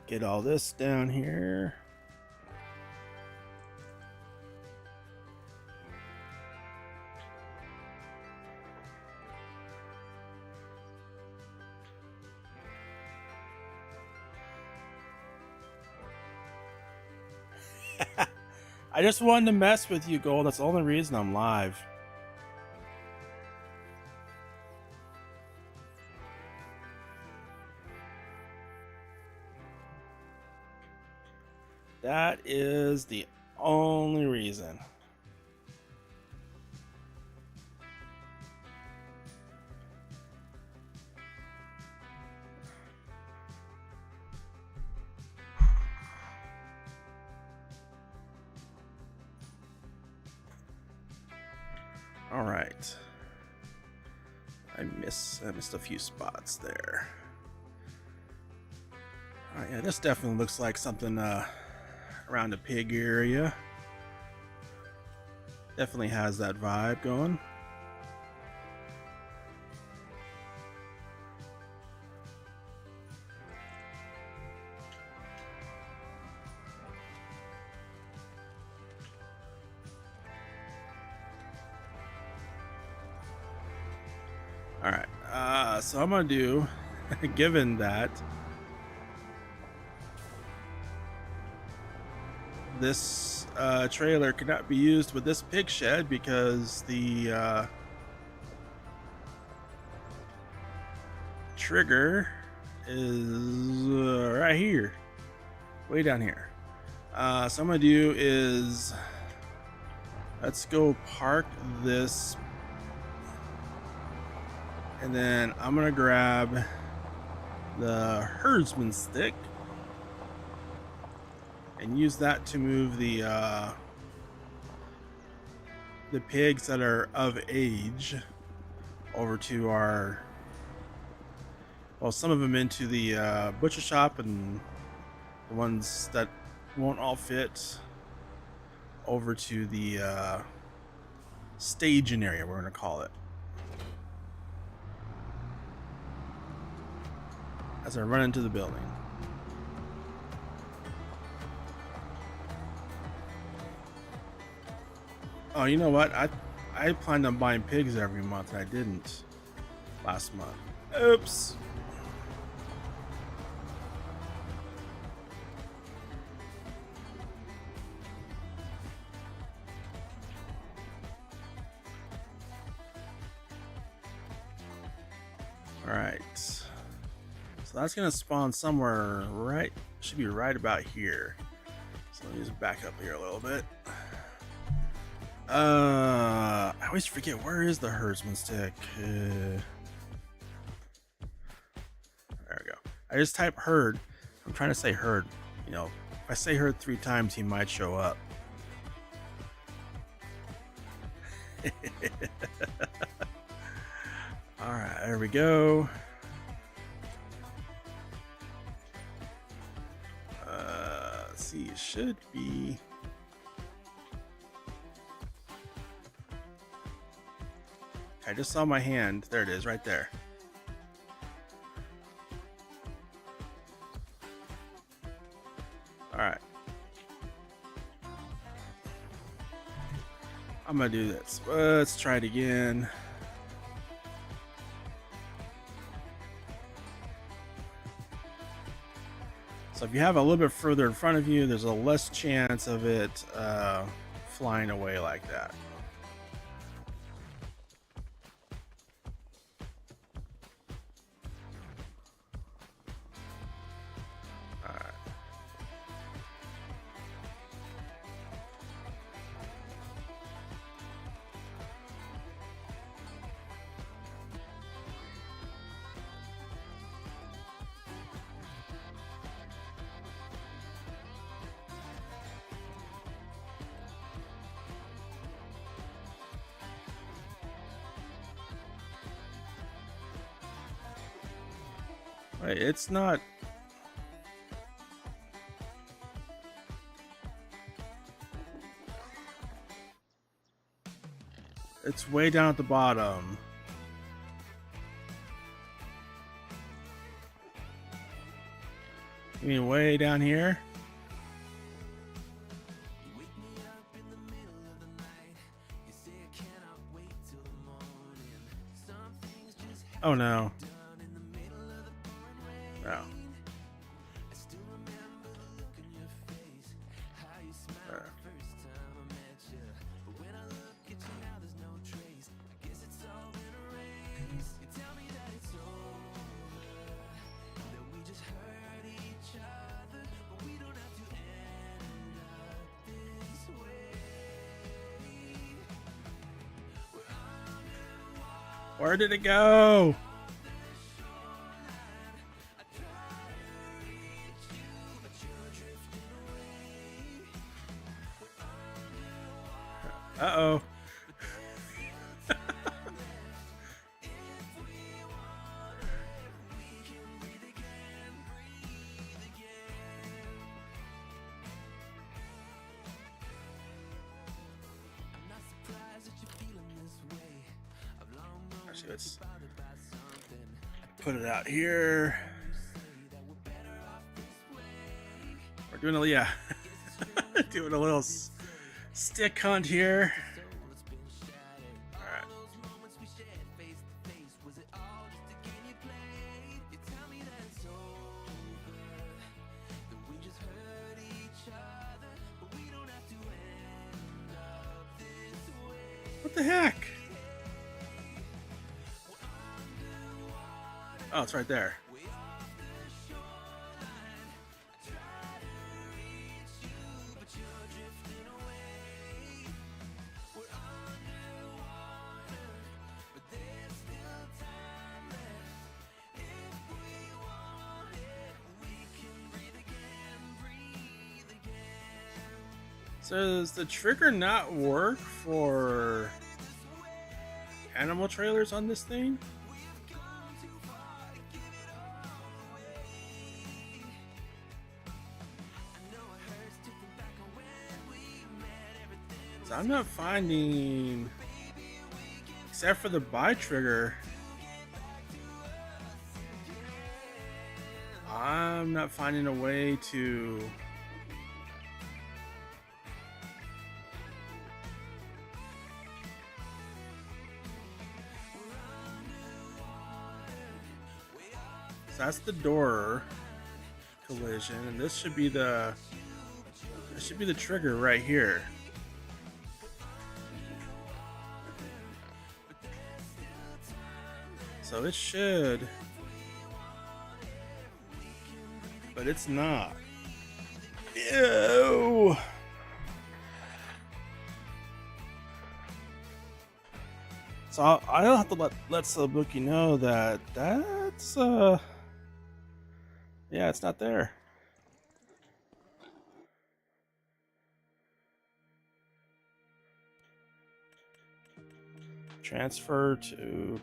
get all this down here. I just wanted to mess with you, Gold. That's the only reason I'm live. That is the only reason. All right. I missed a few spots there. All right, yeah, this definitely looks like something around the pig area. Definitely has that vibe going. All right, so I'm gonna do, given that this trailer cannot be used with this pig shed because the trigger is right here, way down here. So what I'm gonna do is, let's go park this, and then I'm gonna grab the herdsman stick and use that to move the pigs that are of age over to our, well, some of them into the butcher shop, and the ones that won't all fit over to the staging area, we're gonna call it, as I run into the building. Oh, you know what? I planned on buying pigs every month, and I didn't last month. Oops. All right. So that's gonna spawn somewhere right, should be right about here. So let me just back up here a little bit. I always forget, where is the herdsman stick? There we go. I just type herd. I'm trying to say herd. You know, if I say herd 3 times, he might show up. All right, there we go. Let's see, it should be. I just saw my hand. There it is, right there. All right. I'm gonna do this. Let's try it again. So So if you have a little bit further in front of you, there's a less chance of it flying away like that. Wait, it's not. It's way down at the bottom. You mean way down here? Oh no. No. Where did it go? Uh-oh. Actually, let's put it out here. We're doing a, yeah, doing a little stick hunt here. All right. What the heck? Oh, it's right there. So does the trigger not work for animal trailers on this thing? So I'm not finding, except for the buy trigger, I'm not finding a way to so that's the door collision, and this should be the trigger right here. So it should, but it's not. Ew. So I'll have to let Celobuk know that that's yeah, it's not there. Transfer to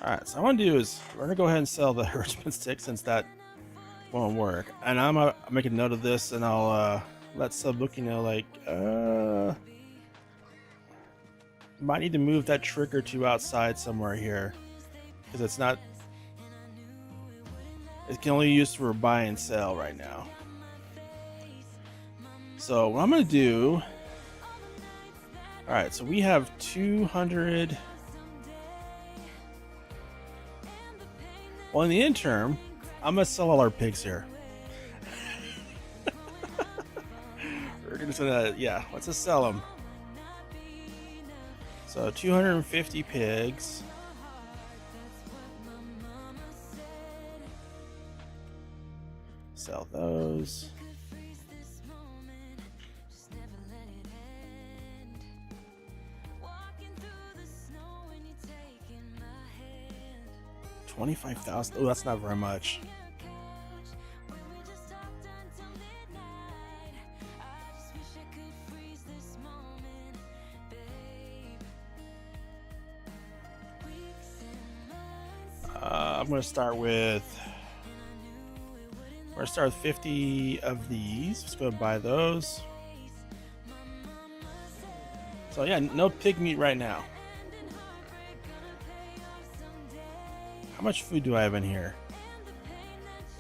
Alright, so what I'm gonna do is we're gonna go ahead and sell the enrichment stick since that won't work. And I'm gonna make a note of this and I'll let Celobuk know, like, might need to move that trigger to outside somewhere here. because it's not. It can only be used for buy and sell right now. So what I'm gonna do. All right, so we have 200. Well, in the interim, I'm gonna sell all our pigs here. We're just gonna, yeah, let's just sell them. So 250 pigs. Sell those. $25,000. Oh, that's not very much. I'm gonna start with. We're gonna start with 50 of these. Let's go and buy those. So yeah, no pig meat right now. How much food do I have in here?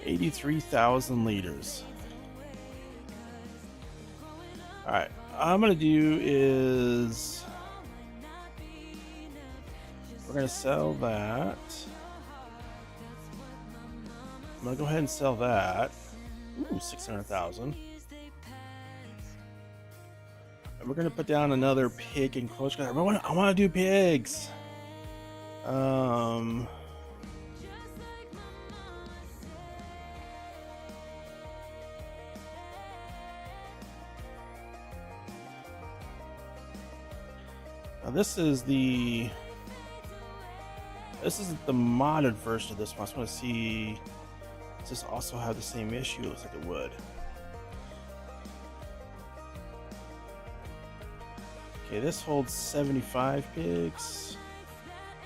83,000 liters. Alright, all I'm gonna do is we're gonna sell that. I'm gonna go ahead and sell that. Ooh, 600,000. And we're gonna put down another pig enclosure. I want to do pigs. Now this is the modded version of this one. I just want to see, does this also have the same issue? It looks like it would. Okay, this holds 75 pigs,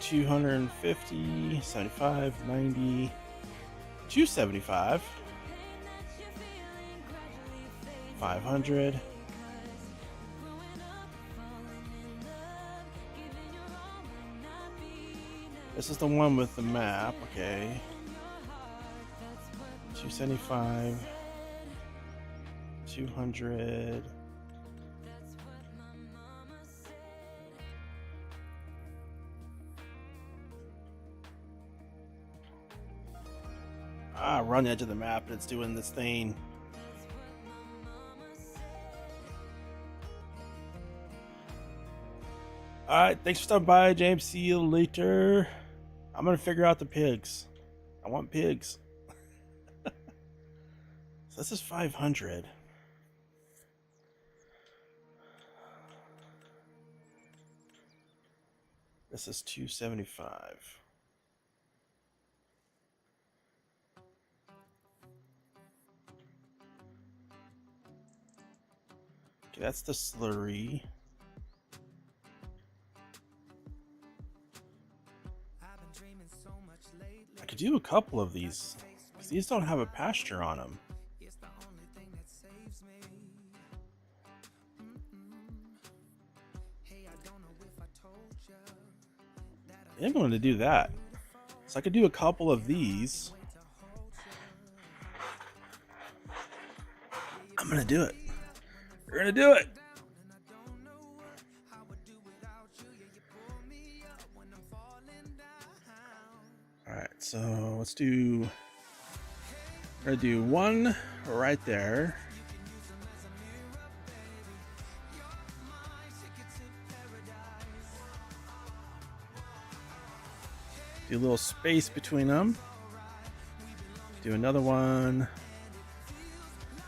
250, 75, 90, 275, 500. This is the one with the map, okay. 275, 200. We're on the edge of the map and it's doing this thing. Alright, thanks for stopping by, James. See you later. I'm gonna figure out the pigs. I want pigs. So this is 500. This is 275. Okay, that's the slurry. I could do a couple of these, because these don't have a pasture on them. I'm going to do that. So I could do a couple of these. I'm going to do it. We're going to do it. Alright, so let's do, we're gonna do one right there. Do a little space between them. Do another one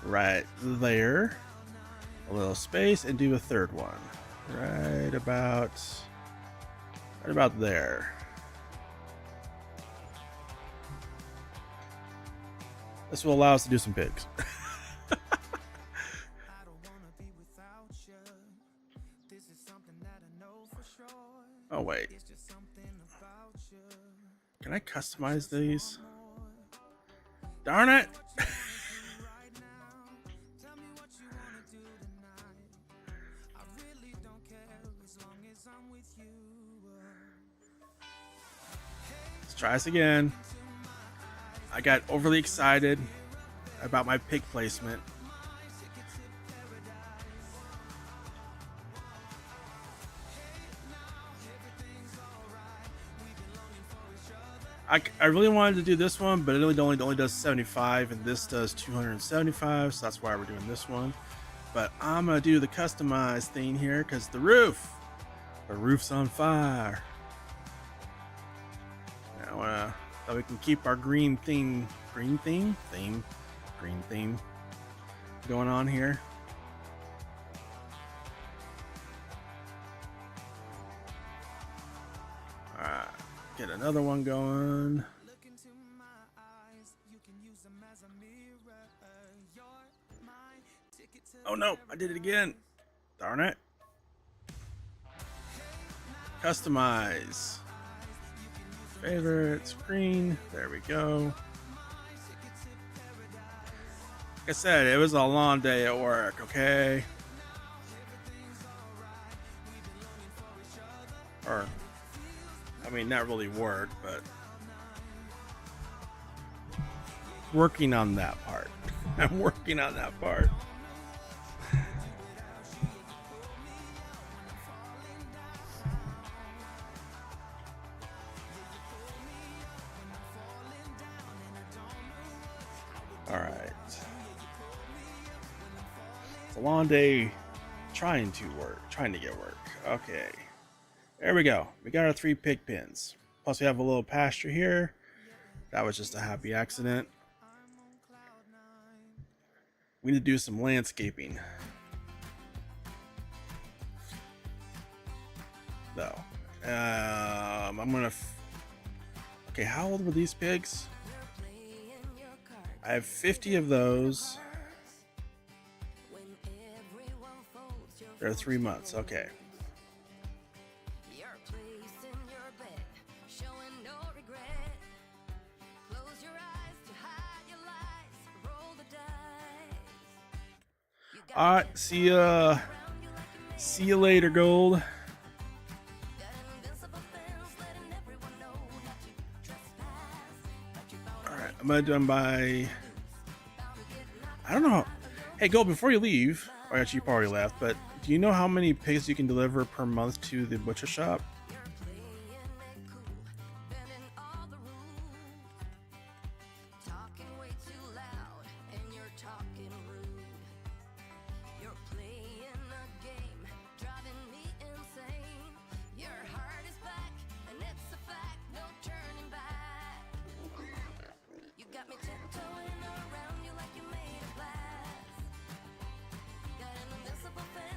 right there. A little space, and do a third one. Right about there. This will allow us to do some pigs. Oh wait. Can I customize these? Darn it! Let's try this again. I got overly excited about my pig placement. I really wanted to do this one, but it only does 75, and this does 275, so that's why we're doing this one. But I'm gonna do the customized thing here because the roof's on fire. Now, so we can keep our green theme going on here. All right. Get another one going. Oh no, I did it again. Darn it. Customize. Favorite screen. There we go. Like I said, it was a long day at work, okay? Or I mean, not really work, but working on that part. I'm working on that part. All right. It's a long day trying to get work. Okay. There we go. We got our 3 pig pins. Plus we have a little pasture here. That was just a happy accident. We need to do some landscaping. No. I'm gonna... Okay, how old were these pigs? I have 50 of those. They're 3 months. Okay. All right, see you later, Gold. All right, I'm gonna do them by. I don't know. Hey, Gold, before you leave, or actually you probably left, but do you know how many pigs you can deliver per month to the butcher shop?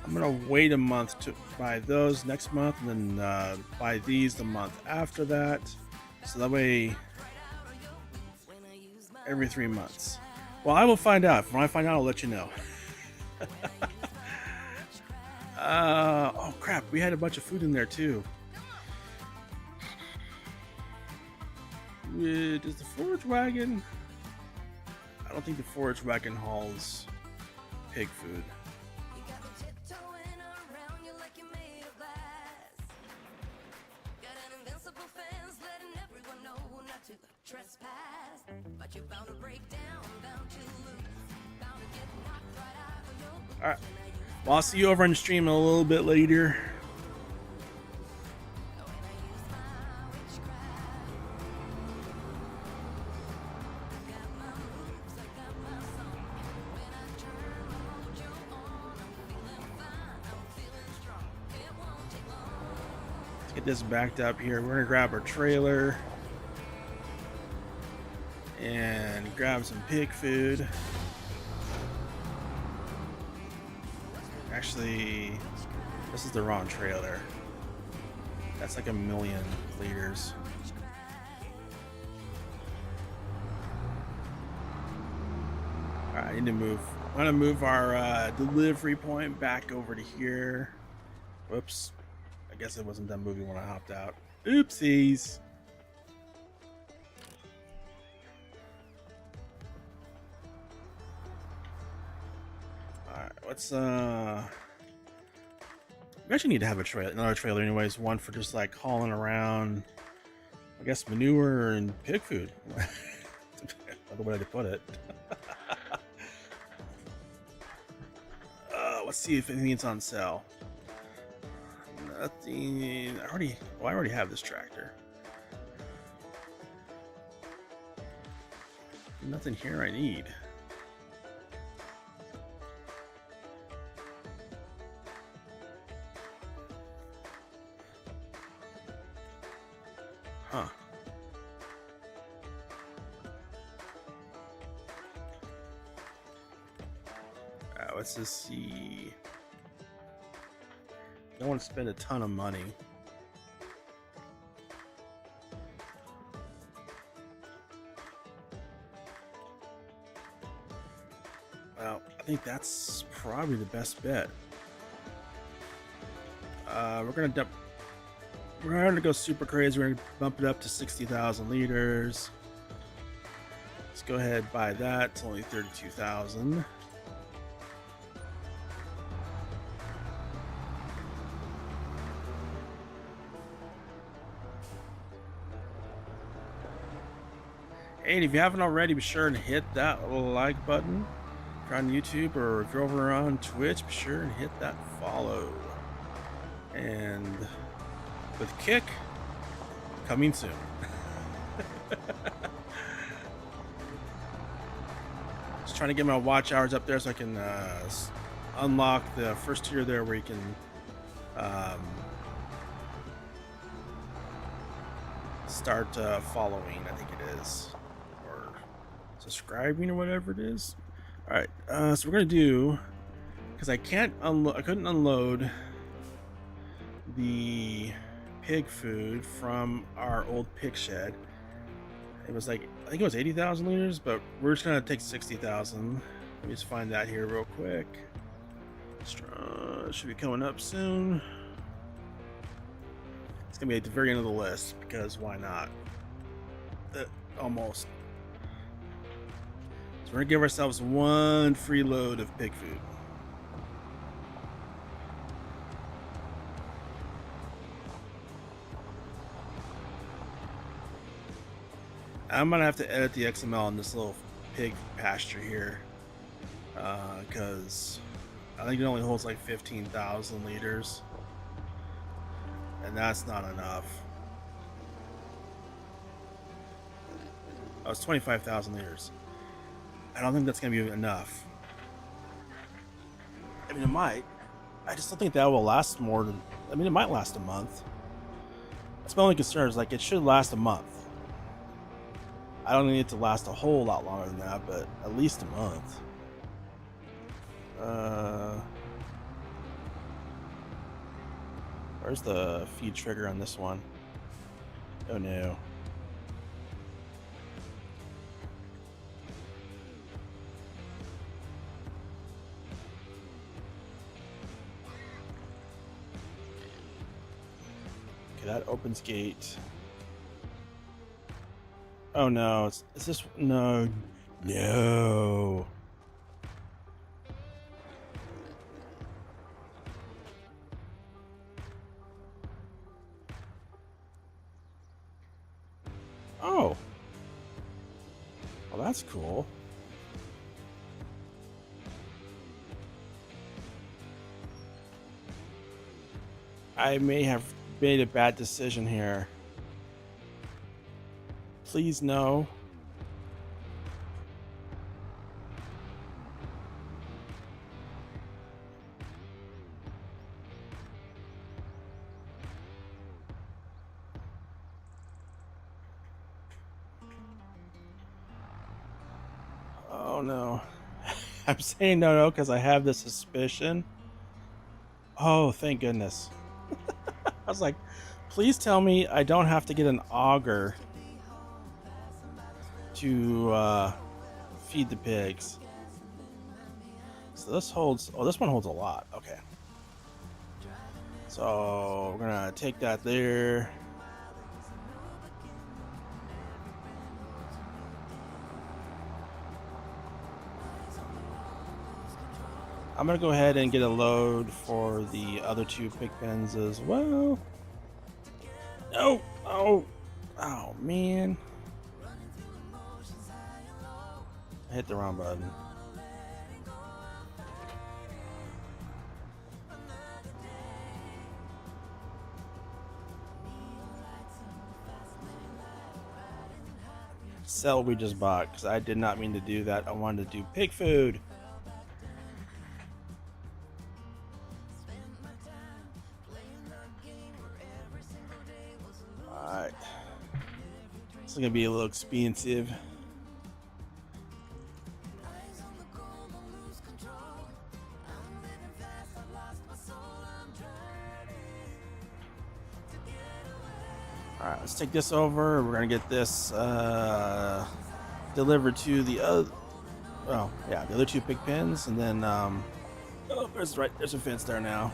I'm gonna wait a month to buy those next month, and then buy these the month after that, so that way every 3 months. Well, I will find out. When I find out, I'll let you know. Oh crap, we had a bunch of food in there too. Does the forage wagon? I don't think the forage wagon hauls pig food. Alright, well, I'll see you over on the stream a little bit later. Let's get this backed up here. We're gonna grab our trailer and grab some pig food. Actually, this is the wrong trailer. That's like 1,000,000 liters. Alright, I need to move. I'm gonna move our delivery point back over to here. Whoops. I guess it wasn't done moving when I hopped out. Oopsies. Let's we actually need to have another trailer anyways, one for just like hauling around. We guess manure and pig food. Another way to put it. Let's see if anything's on sale. Nothing. I already have this tractor. Nothing here I need. Huh. Let's just see. Don't want to spend a ton of money. Well, I think that's probably the best bet. We're gonna go super crazy. We're gonna bump it up to 60,000 liters. Let's go ahead and buy that. It's only 32,000. And if you haven't already, be sure to hit that like button. If you're on YouTube or if you're over on Twitch, be sure and hit that follow. And with Kick, coming soon. Just trying to get my watch hours up there so I can unlock the first tier there where you can start following, I think it is, or subscribing or whatever it is. All right, so we're gonna do, because I couldn't unload the pig food from our old pig shed. It was like, I think it was 80,000 liters, but we're just gonna take 60,000. Let me just find that here real quick. Should be coming up soon. It's gonna be at the very end of the list because why not? Almost. So we're gonna give ourselves one free load of pig food. I'm gonna have to edit the XML on this little pig pasture here because I think it only holds like 15,000 liters, and that's not enough. Oh, it's 25,000 liters. I don't think that's gonna be enough. I mean, it might. I just don't think that will last more than. I mean, it might last a month. That's my only concern. Is like it should last a month. I don't need it to last a whole lot longer than that, but at least a month. Where's the feed trigger on this one? Oh no. Okay, that opens gate. Oh no, is this, no. Oh. Well, that's cool. I may have made a bad decision here. Please no. Oh no. I'm saying no because I have this suspicion. Oh, thank goodness. I was like, please tell me I don't have to get an auger to feed the pigs. So this holds, oh, this one holds a lot. Okay. So we're gonna take that there. I'm gonna go ahead and get a load for the other two pig pens as well. No, oh, Oh man. I hit the wrong button. Sell we just bought, because I did not mean to do that. I wanted to do pig food. Alright. This is gonna be a little expensive. Alright, let's take this over. We're gonna get this delivered to the other, oh yeah, the other two pig pens, and then oh, there's a fence there now.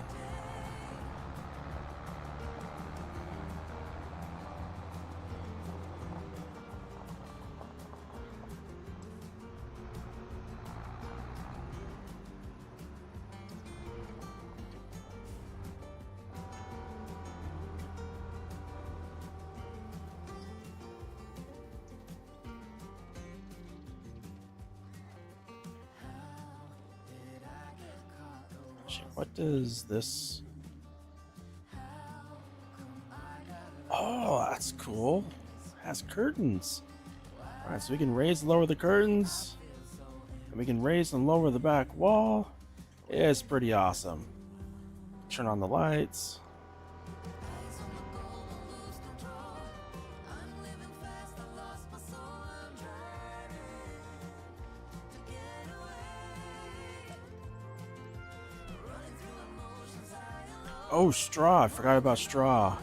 What does this? Oh, that's cool. It has curtains. Alright, so we can raise and lower the curtains. And we can raise and lower the back wall. It's pretty awesome. Turn on the lights. Oh, straw. I forgot about straw.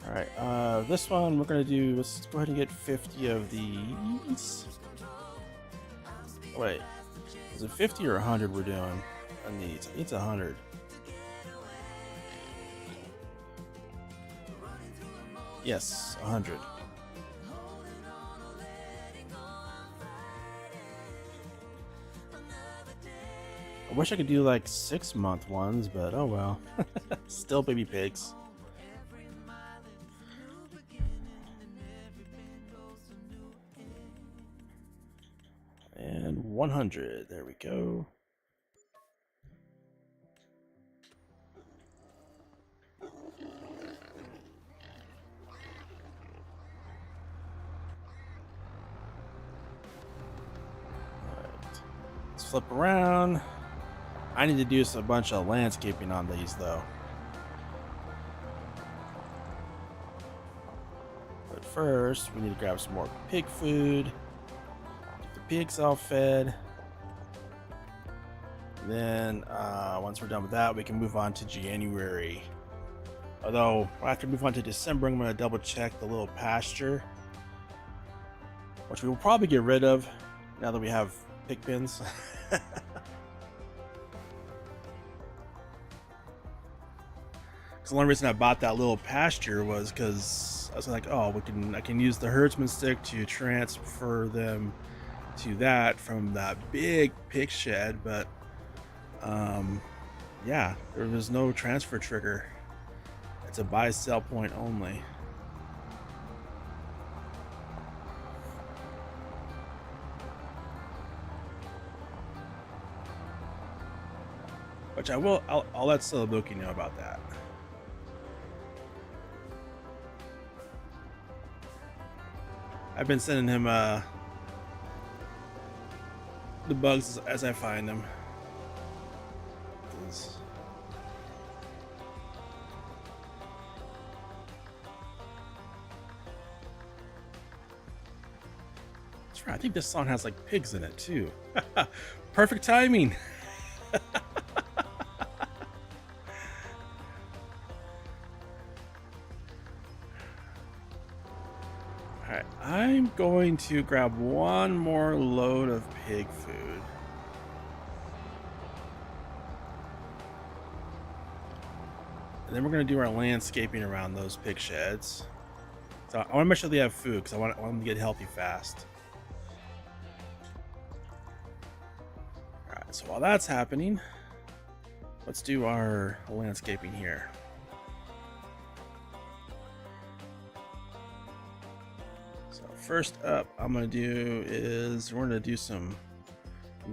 Alright, this one we're going to do, let's go ahead and get 50 of these. Wait, is it 50 or 100 we're doing on these? I think it's 100. Yes, 100. I wish I could do like 6-month ones, but oh well. Still baby pigs. And 100. There we go. Alright. Let's flip around. I need to do a bunch of landscaping on these though. But first, we need to grab some more pig food. Get the pigs all fed. And then, once we're done with that, we can move on to January. Although, after we move on to December, I'm going to double check the little pasture, which we will probably get rid of now that we have pig pens. The only reason I bought that little pasture was because I was like, oh, I can use the herdsman stick to transfer them to that from that big pig shed, but yeah, there was no transfer trigger. It's a buy sell point only. Which I'll let Celobuk know about that. I've been sending him the bugs as I find them. That's right. I think this song has like pigs in it too. Perfect timing. Alright, I'm going to grab one more load of pig food. And then we're going to do our landscaping around those pig sheds. So I want to make sure they have food because I want them to get healthy fast. Alright, so while that's happening, let's do our landscaping here. So first up, I'm gonna do is we're gonna do some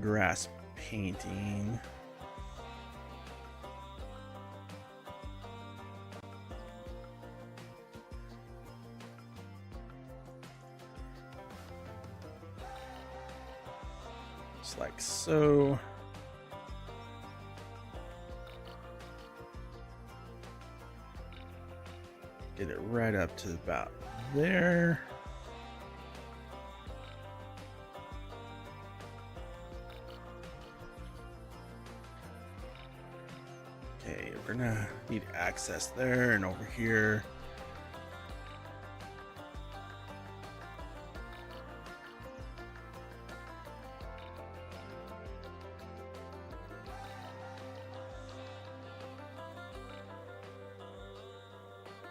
grass painting. Just like so. Get it right up to about there. Okay, we're gonna need access there and over here.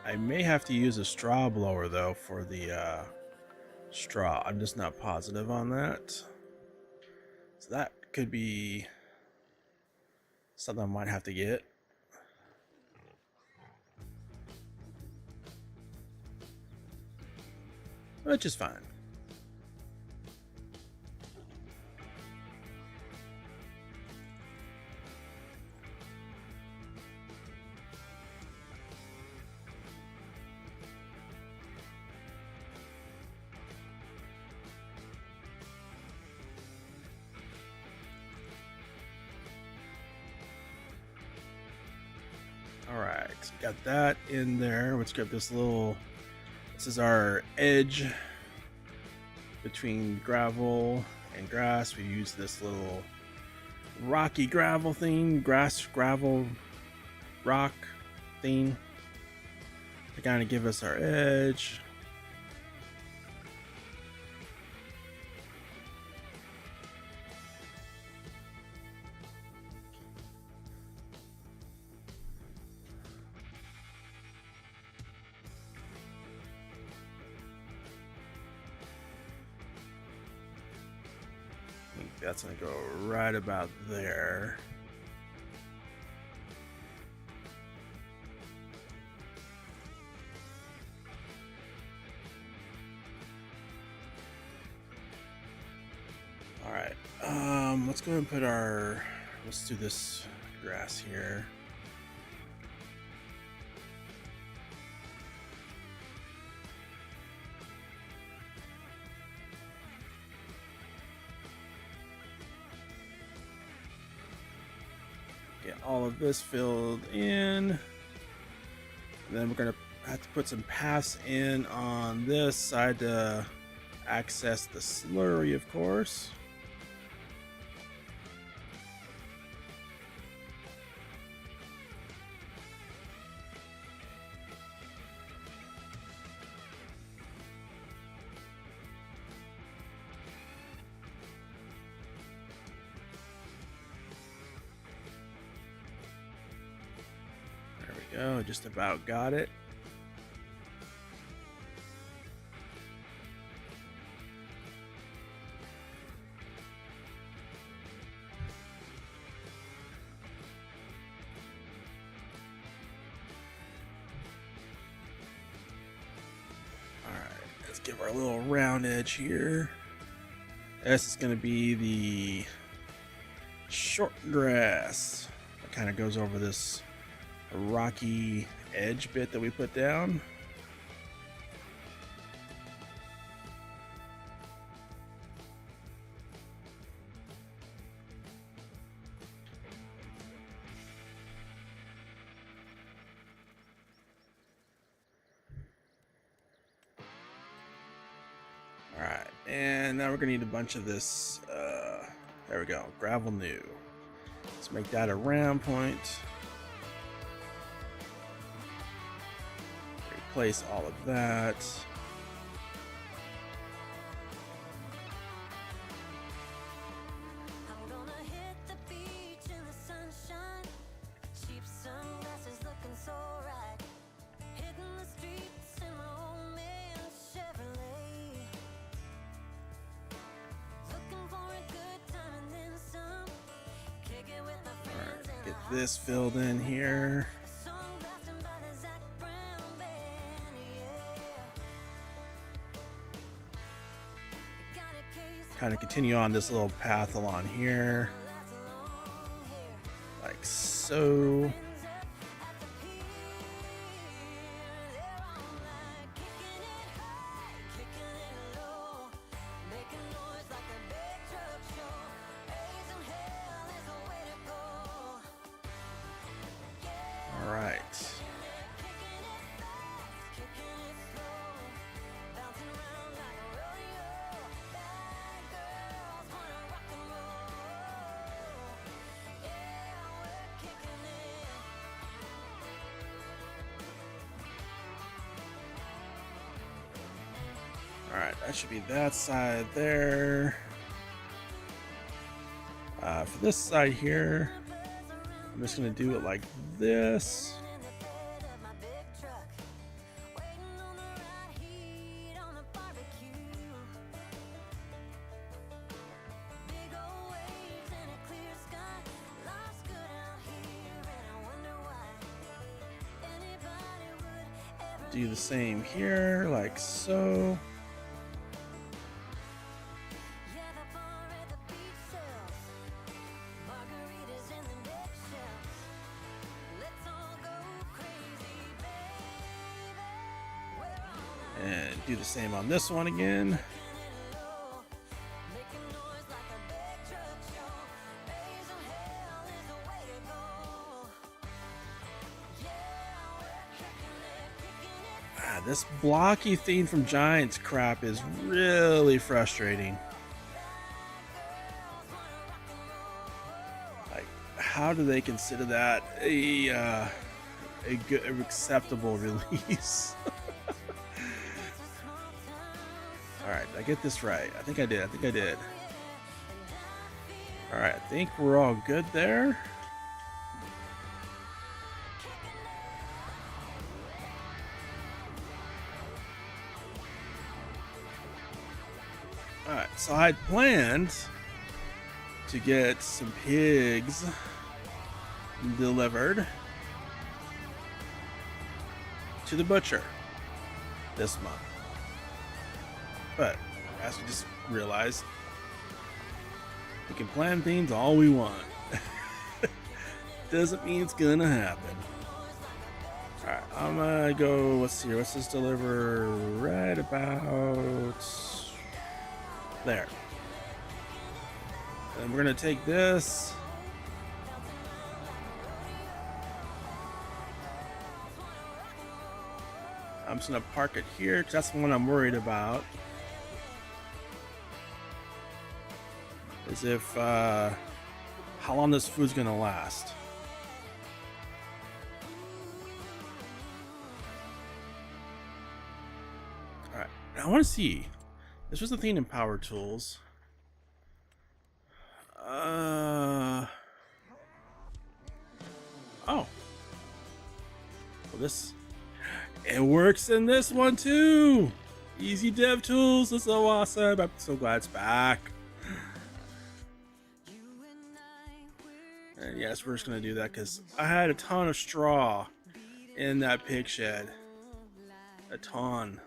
I may have to use a straw blower though for the straw. I'm just not positive on that. So that could be something I might have to get. Which is fine. All right, so got that in there. Let's grab this little, this is our edge between gravel and grass. We use this little rocky gravel thing, grass, gravel, rock thing to kind of give us our edge. That's gonna go right about there. All right, let's go and put our, let's do this grass here. Get all of this filled in. And then we're gonna have to put some paths in on this side to access the slurry, of course. Go, just about got it. All right, let's give our little round edge here. This is going to be the short grass that kind of goes over this rocky edge bit that we put down. All right, and now we're gonna need a bunch of this, there we go, gravel new. Let's make that a round point. Replace all of that. I'm gonna hit the beach in the sunshine. Cheap sunglasses looking so right. Hitting the streets in my old man Chevrolet. Looking for a good time and then some. Kick it with my friends. All right, get this filled in here. kind of continue on this little path along here, like so. All right. Alright, that should be that side there. For this side here, I'm just going to do it like this. Do the same here, like so. And do the same on this one again. This blocky theme from Giants crap is really frustrating. Like, how do they consider that a good, acceptable release? All right, did I get this right? I think I did. All right, I think we're all good there. Alright, so I had planned to get some pigs delivered to the butcher this month. But as we just realized, we can plan things all we want. Doesn't mean it's gonna happen. Alright, I'm gonna go, let's see here, let's just deliver right about there. And we're gonna take this. I'm just gonna park it here because that's the one I'm worried about. Is if how long this food's gonna last. Alright, I wanna see. This was the thing in Power Tools. Oh. Well, this, it works in this one too. Easy Dev Tools. That's so awesome. I'm so glad it's back. And yes, we're just gonna do that because I had a ton of straw in that pig shed. A ton.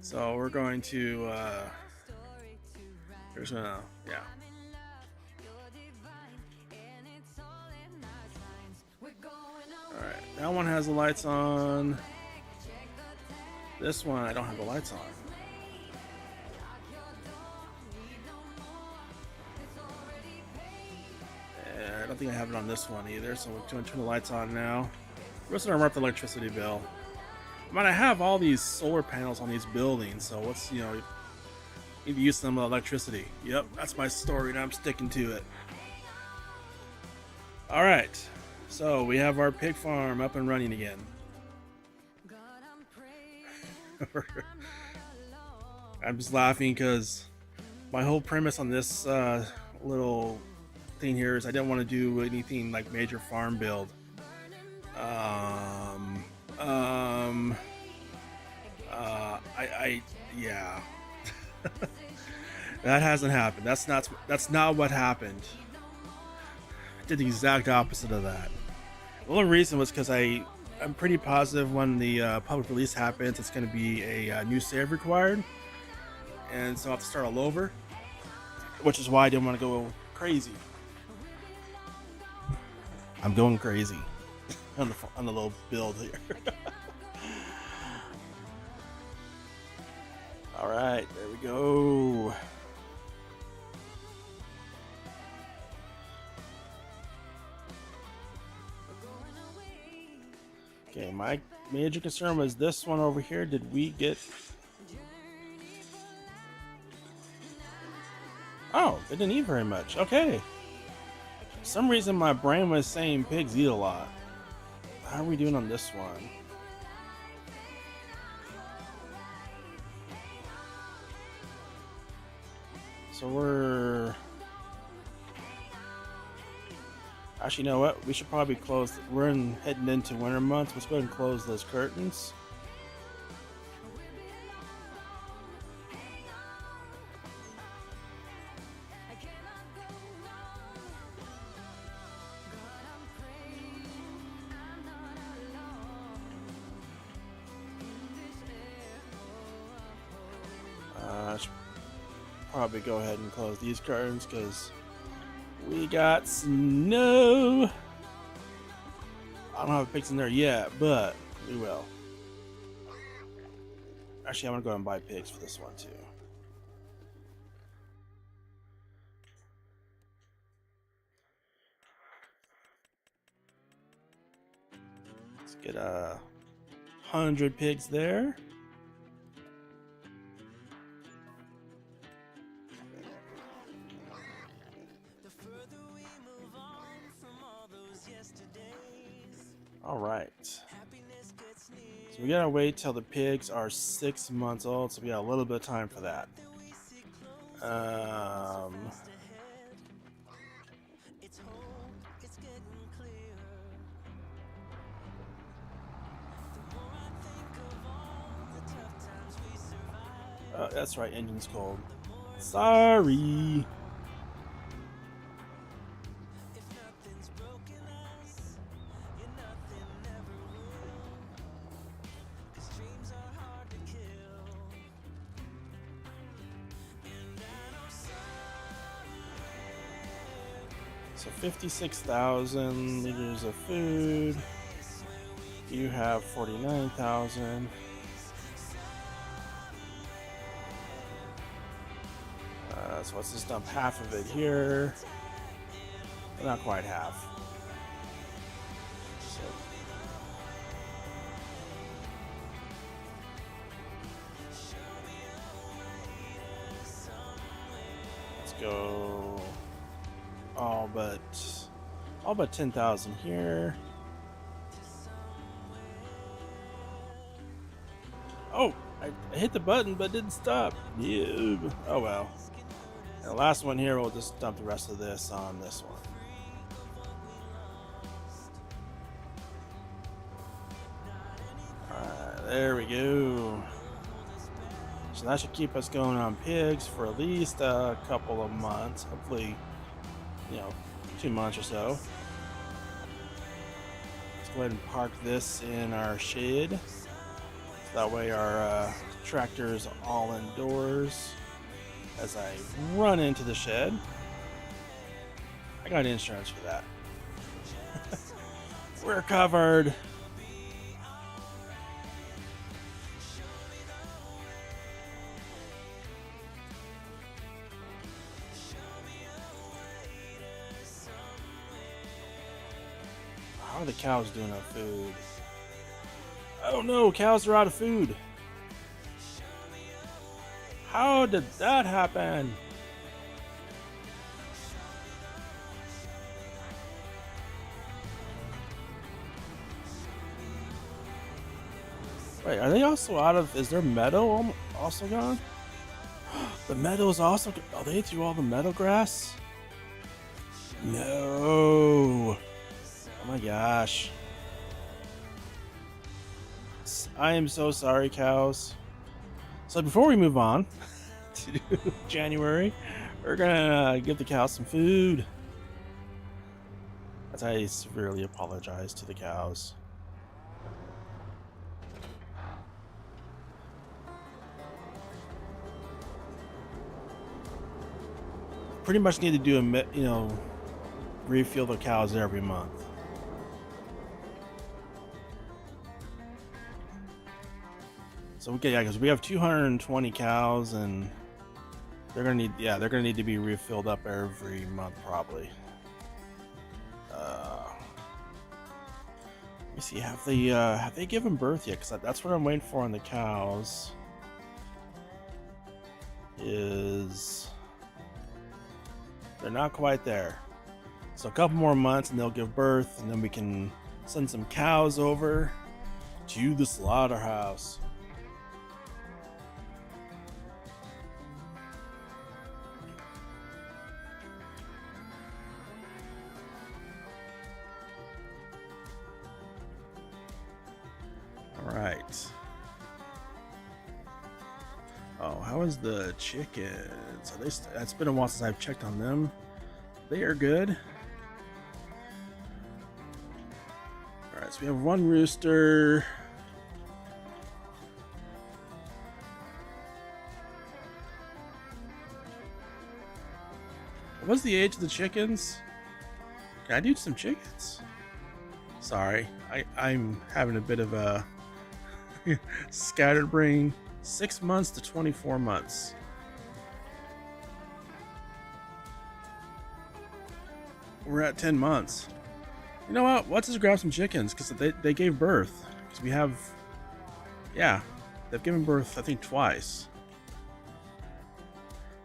So we're going to, we're just gonna, yeah. Alright, that one has the lights on. This one, I don't have the lights on. I don't think I have it on this one either, so we're going to turn the lights on now. We're just gonna run up the electricity bill. I mean, I have all these solar panels on these buildings, so what's, you know, need to use some electricity. Yep, that's my story, and I'm sticking to it. All right, so we have our pig farm up and running again. I'm just laughing because my whole premise on this little thing here is I didn't want to do anything like major farm build. Yeah. That hasn't happened. That's not what happened. I did the exact opposite of that. The only reason was because I'm pretty positive when the public release happens, it's going to be a new save required, and so I have to start all over, which is why I didn't want to go crazy. I'm going crazy on the little build here. All right, there we go. Okay, my major concern was this one over here. Did we get... Oh, they didn't eat very much. Okay. For some reason my brain was saying pigs eat a lot. How are we doing on this one? So we're... Actually, you know what? We should probably close. We're heading into winter months. Let's go ahead and close those curtains. I should probably go ahead and close these curtains because we got snow. I don't have pigs in there yet, but we will. Actually, I'm gonna go and buy pigs for this one too. Let's get 100 pigs there. All right. So we gotta wait till the pigs are 6 months old, so we got a little bit of time for that. Oh, that's right, engine's cold. Sorry. So 56,000 liters of food. You have 49,000. So let's just dump half of it here. But not quite half. So let's go all but 10,000 here. Oh, I hit the button but didn't stop. Yeah. Oh well. And the last one here, we'll just dump the rest of this on this one. Alright, there we go. So that should keep us going on pigs for at least a couple of months. Hopefully, 2 months or so. Let's go ahead and park this in our shed. So that way our tractor is all indoors. As I run into the shed. I got insurance for that. We're covered. How are the cows doing on food? Oh no, cows are out of food. How did that happen? Wait, are they also out of... Is their meadow also gone? The meadow is also... Oh, they ate through all the meadow grass? No. Oh my gosh. I am so sorry, cows. So before we move on to January, we're gonna give the cows some food. As I severely apologize to the cows. pretty much need to do refuel the cows every month. So okay, yeah, because we have 220 cows, and they're gonna need to be refilled up every month probably. Let me see, have they given birth yet? Because that's what I'm waiting for on the cows. Is they're not quite there. So a couple more months and they'll give birth, and then we can send some cows over to the slaughterhouse. All right. Oh, how is the chickens? It's been a while since I've checked on them. They are good. Alright, so we have one rooster. What's the age of the chickens? Can I do some chickens? Sorry, I'm having a bit of a scattered brain. 6 months to 24 months. We're at 10 months. You know what? Let's just grab some chickens because they gave birth. Because we have, yeah, they've given birth I think twice.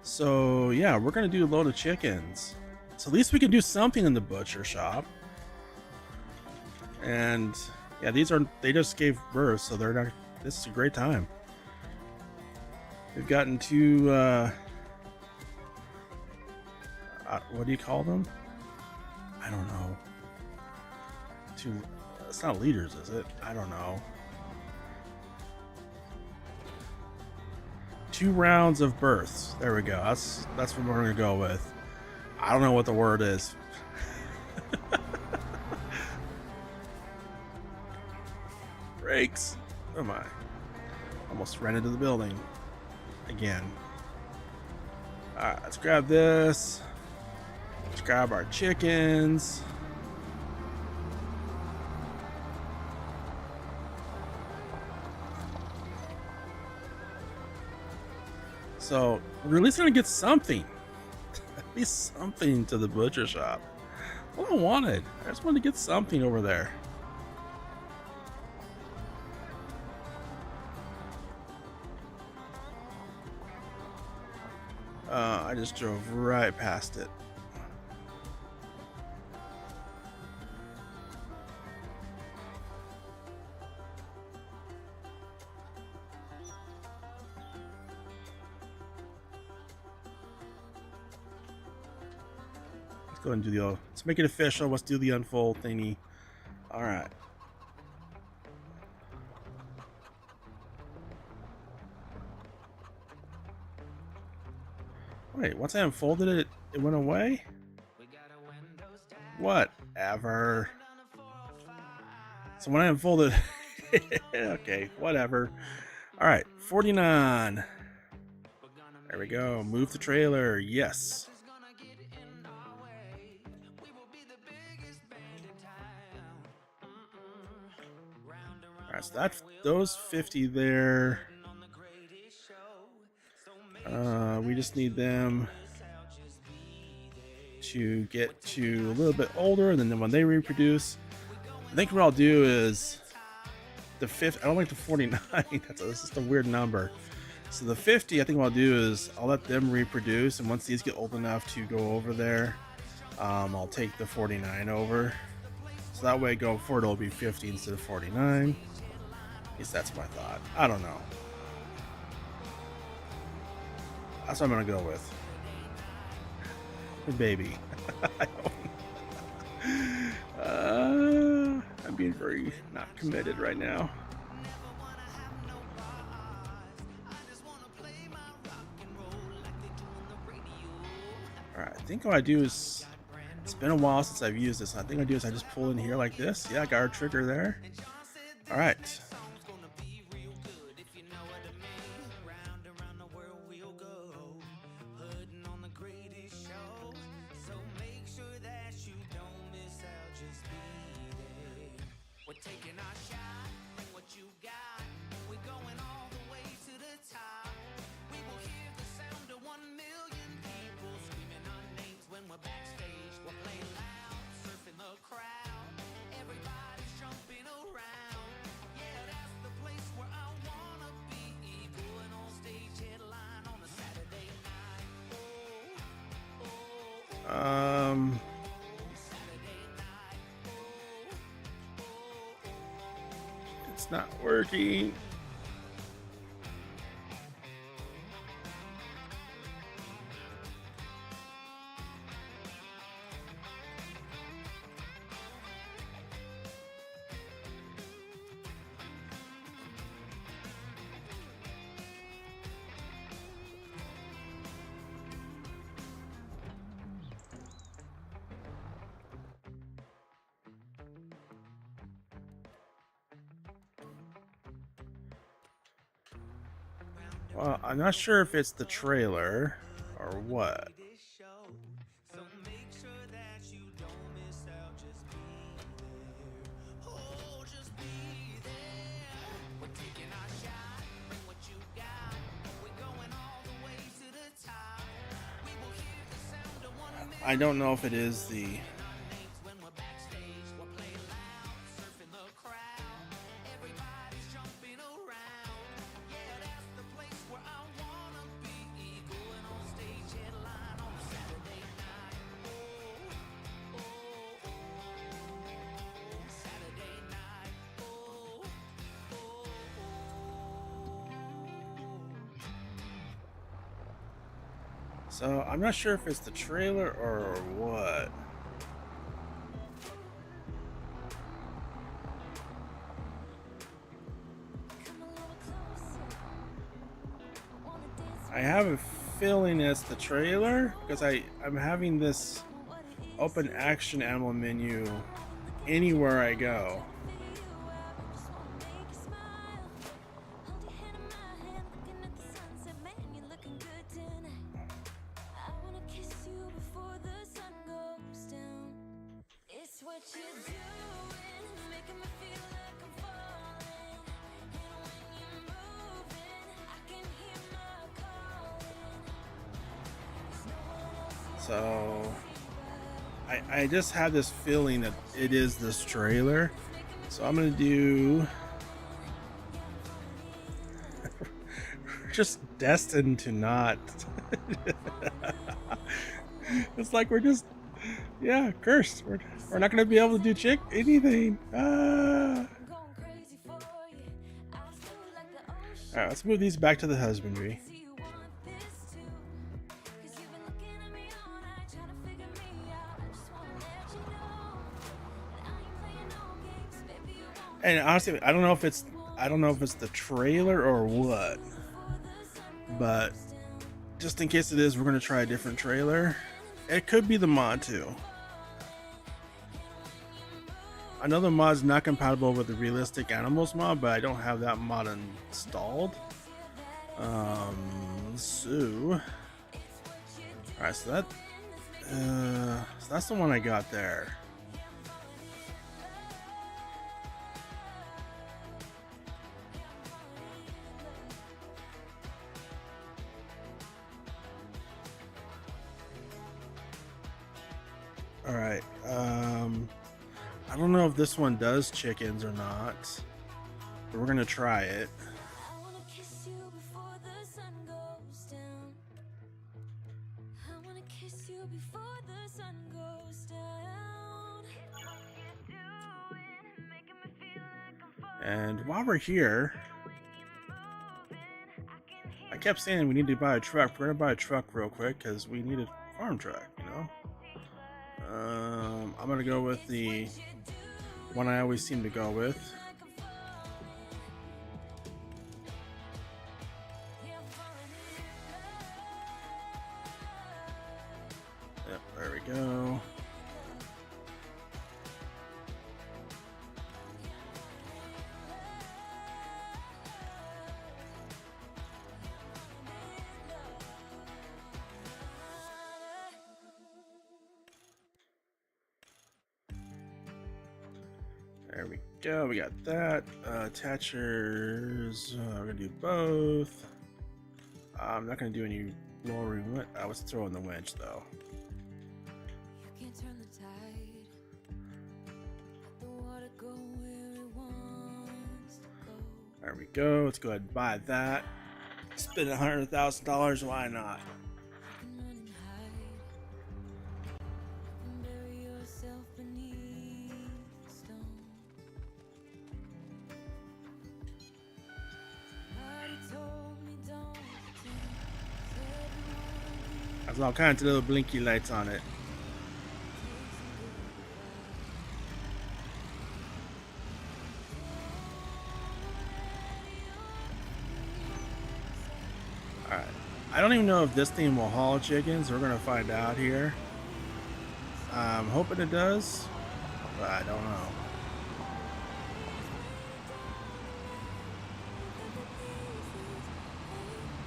So yeah, we're gonna do a load of chickens. So at least we can do something in the butcher shop. And yeah, they just gave birth, so they're not. This is a great time. We've gotten two, what do you call them? I don't know. Two, it's not liters, is it? I don't know. 2 rounds of births. There we go. That's what we're gonna go with. I don't know what the word is. Brakes. Oh my. Almost ran into the building. Again. Alright, let's grab this. Let's grab our chickens. So we're at least gonna get something. At least something to the butcher shop. What I wanted. I just wanted to get something over there. I just drove right past it. Let's go and do let's make it official. Let's do the unfold thingy. All right. Wait, once I unfolded it, it went away? Whatever. So when I unfolded, okay, whatever. All right, 49. There we go. Move the trailer. Yes. All right, so that's those 50 there. We just need them to get to a little bit older, and then when they reproduce, I think what I'll do is the 50. I don't like the 49. That's just a weird number. So the 50, I think what I'll do is I'll let them reproduce, and once these get old enough to go over there, I'll take the 49 over. So that way, going forward, it'll be 50 instead of 49. At least that's my thought. I don't know. That's what I'm gonna go with. Baby. I'm being very not committed right now. Alright, I think what I do is, it's been a while since I've used this. I think what I do is I just pull in here like this. Yeah, I got our trigger there. Alright. taking our shot, bring what you got. We're going all the way to the top. We will hear the sound of 1 million people screaming our names when we're backstage. We're playing loud, surfing the crowd. Everybody's jumping around. Yeah, that's the place where I wanna be. Going on stage headline on a Saturday night. It's not working. Well, I'm not sure if it's the trailer or what. So make sure that you don't miss out. Just be there. Oh, just be there. We're taking our shot, bring what you got. We're going all the way to the top. We will hear the sound of 1 million. I don't know if it is the. When we're backstage, we're playing loud, surfing the crowd. Everybody's jumping around. Yeah, that's the place where I wanna be. Going on stage headline on a Saturday night. Saturday night. So I'm not sure if it's the trailer or what. I have a feeling it's the trailer because I'm having this open action animal menu anywhere I go. So I just have this feeling that it is this trailer. So I'm gonna do we're just destined to not. It's like we're just cursed. We're not gonna be able to do anything. Alright, let's move these back to the husbandry. And honestly, I don't know if it's the trailer or what, but just in case it is, we're gonna try a different trailer. It could be the mod too. I know the mod's not compatible with the realistic animals mod, but I don't have that mod installed. So alright, so that's the one I got there. All right. I don't know if this one does chickens or not, but we're gonna try it. And while we're here, I kept saying we need to buy a truck. We're gonna buy a truck real quick because we need a farm truck, you know. I'm gonna go with the one I always seem to go with. Yep, there we go. There we go. We got that. Attachers. We're gonna do both. I'm not gonna do any lowering. I was throwing the winch though. You can't turn the tide. Let the water go where it wants to go. There we go. Let's go ahead and buy that. Spend $100,000. Why not? You can run and hide. You can bury yourself beneath the stone. Somebody told me don't pretend. Everyone There's all kinds of little blinky lights on it. Alright. I don't even know if this thing will haul chickens. We're gonna find out here. I'm hoping it does, but I don't know.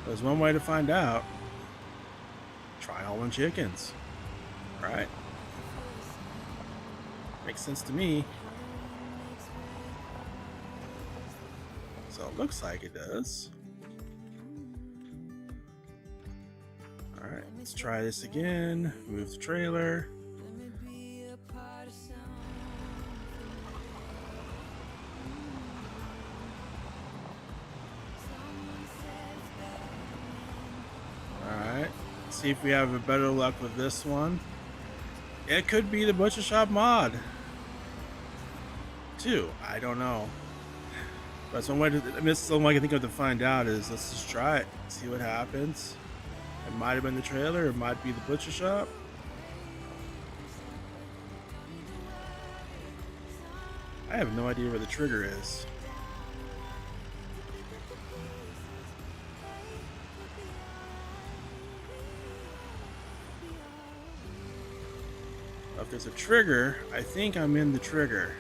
There's one way to find out. Try hauling chickens. Right? Makes sense to me. So it looks like it does. Alright, let's try this again. Move the trailer. Alright, see if we have a better luck with this one. It could be the Butcher Shop mod. Too, I don't know. But some way to, some way I can think of to find out is let's just try it, see what happens. It might have been the trailer, it might be the Butcher Shop. I have no idea where the trigger is. If there's a trigger, I think I'm in the trigger.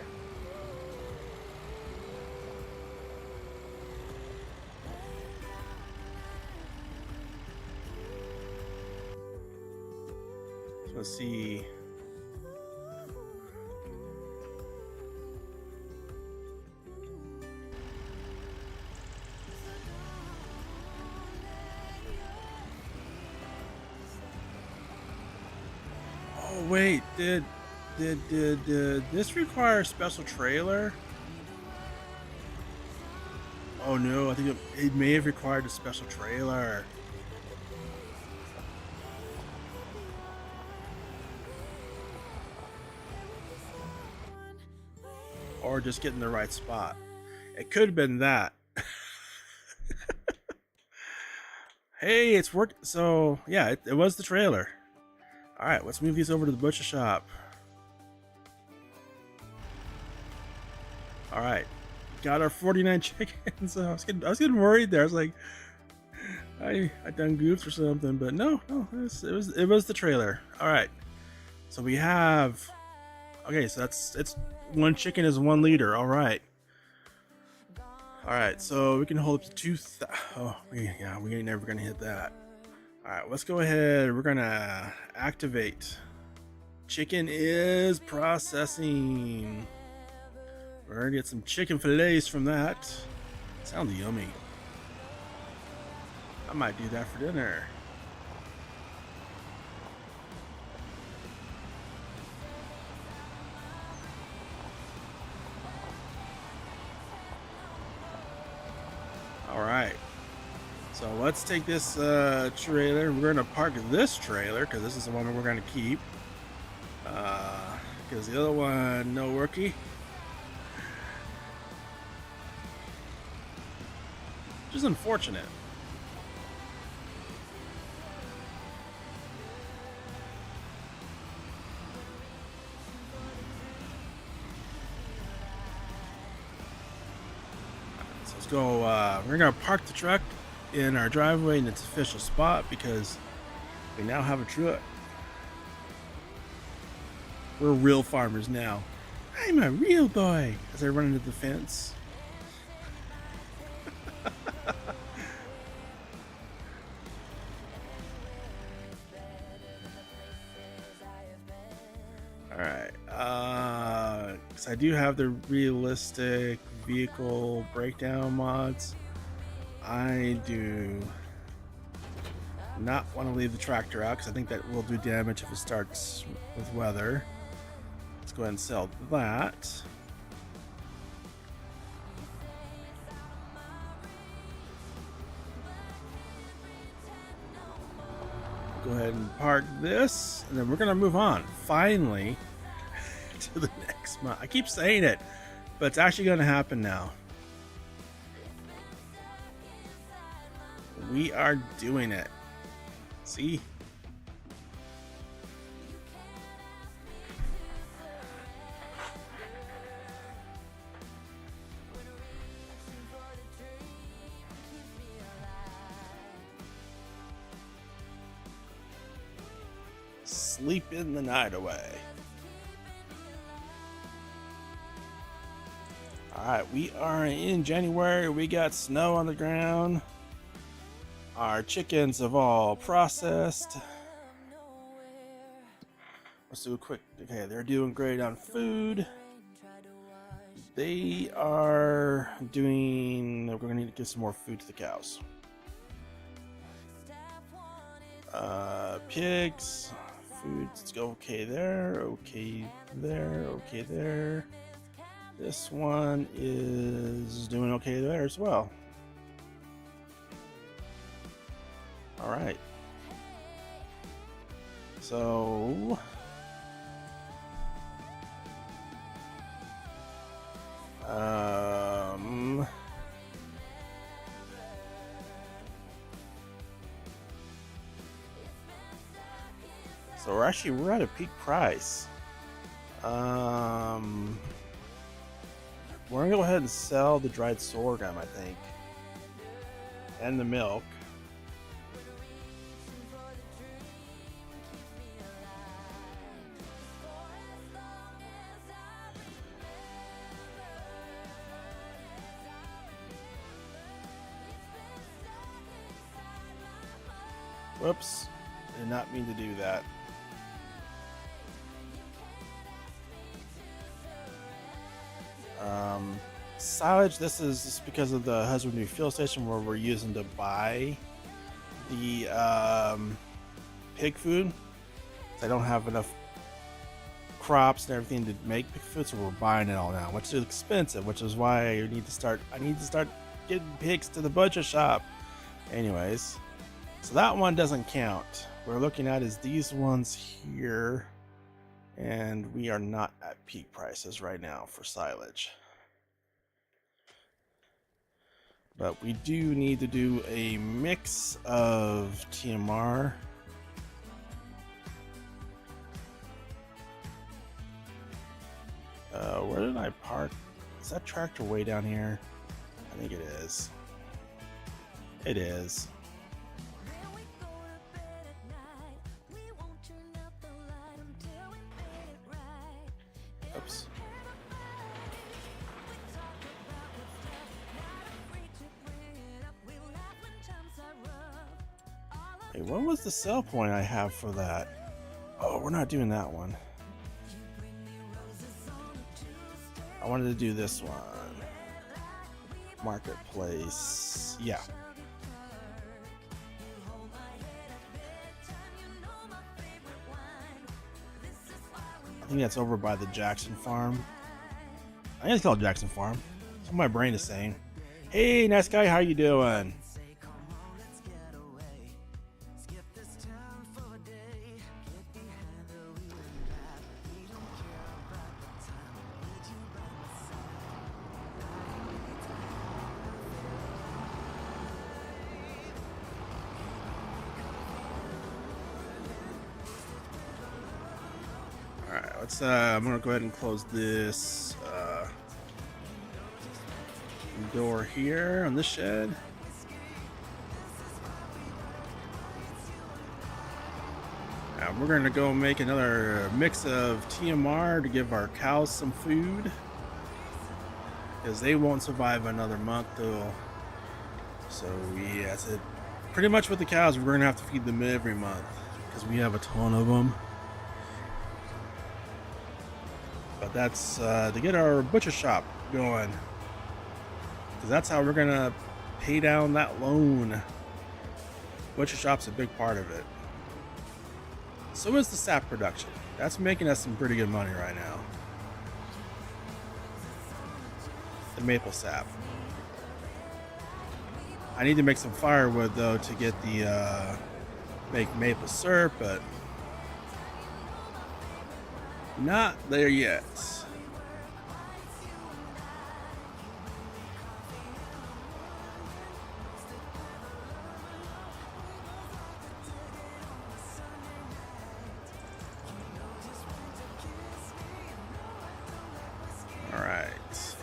So let's see. Oh wait, did this require a special trailer? Oh no, I think it may have required a special trailer. Or just getting the right spot. It could have been that. Hey, it's worked. So yeah, it was the trailer. All right, let's move these over to the Butcher Shop. All right, got our 49 chickens. I was getting worried there. I was like, I done goofed or something, but no, it was the trailer. All right, so we have. Okay, so it's 1 chicken is 1 liter. All right. All right, so we can hold up to 2,000. Oh, we ain't never gonna hit that. All right, let's go ahead. We're gonna activate. Chicken is processing. We're gonna get some chicken fillets from that. Sounds yummy. I might do that for dinner. All right. So let's take this trailer. We're gonna park this trailer because this is the one we're gonna keep. Because the other one, no worky. Which is unfortunate. So let's go. We're gonna park the truck in our driveway in its official spot because we now have a truck. We're real farmers now. I'm a real boy as I run into the fence. Alright, because I do have the realistic vehicle breakdown mods. I do not want to leave the tractor out because I think that will do damage if it starts with weather. Let's go ahead and sell that. Go ahead and park this, and then we're gonna move on finally to the next month. I keep saying it, but it's actually gonna happen now. We are doing it. See? Sleeping the night away. Alright, we are in January. We got snow on the ground. Our chickens have all processed. Let's do a quick. Okay, they're doing great on food. They are doing. We're gonna need to give some more food to the cows. Pigs. Food. Let's go. Okay there. Okay there. Okay there. This one is doing okay there as well. All right. So we're at a peak price. We're gonna go ahead and sell the dried sorghum, I think, and the milk. Whoops, did not mean to do that. Silage, this is just because of the husbandry fuel station where we're using to buy the pig food. I don't have enough crops and everything to make pig food, so we're buying it all now, which is expensive, which is why I need to start getting pigs to the butcher shop. Anyways, so that one doesn't count. What we're looking at is these ones here, and we are not at peak prices right now for silage. But we do need to do a mix of TMR. Where did I park? Is that tractor way down here? I think it is. It is. Oops. Hey, what was the sell point I have for that? Oh, we're not doing that one. I wanted to do this one. Marketplace. Yeah. I think that's over by the Jackson Farm. I think it's called Jackson Farm. That's what my brain is saying. Hey, nice guy, how you doing? Alright, let's I'm gonna go ahead and close this door here on this shed. We're gonna go make another mix of TMR to give our cows some food, because they won't survive another month though. So yeah, so pretty much with the cows, we're gonna have to feed them every month because we have a ton of them. But That's to get our butcher shop going, because that's how we're gonna pay down that loan. Butcher shop's a big part of it. So is the sap production. That's making us some pretty good money right now. The maple sap. I need to make some firewood though to get the make maple syrup, but not there yet. All right.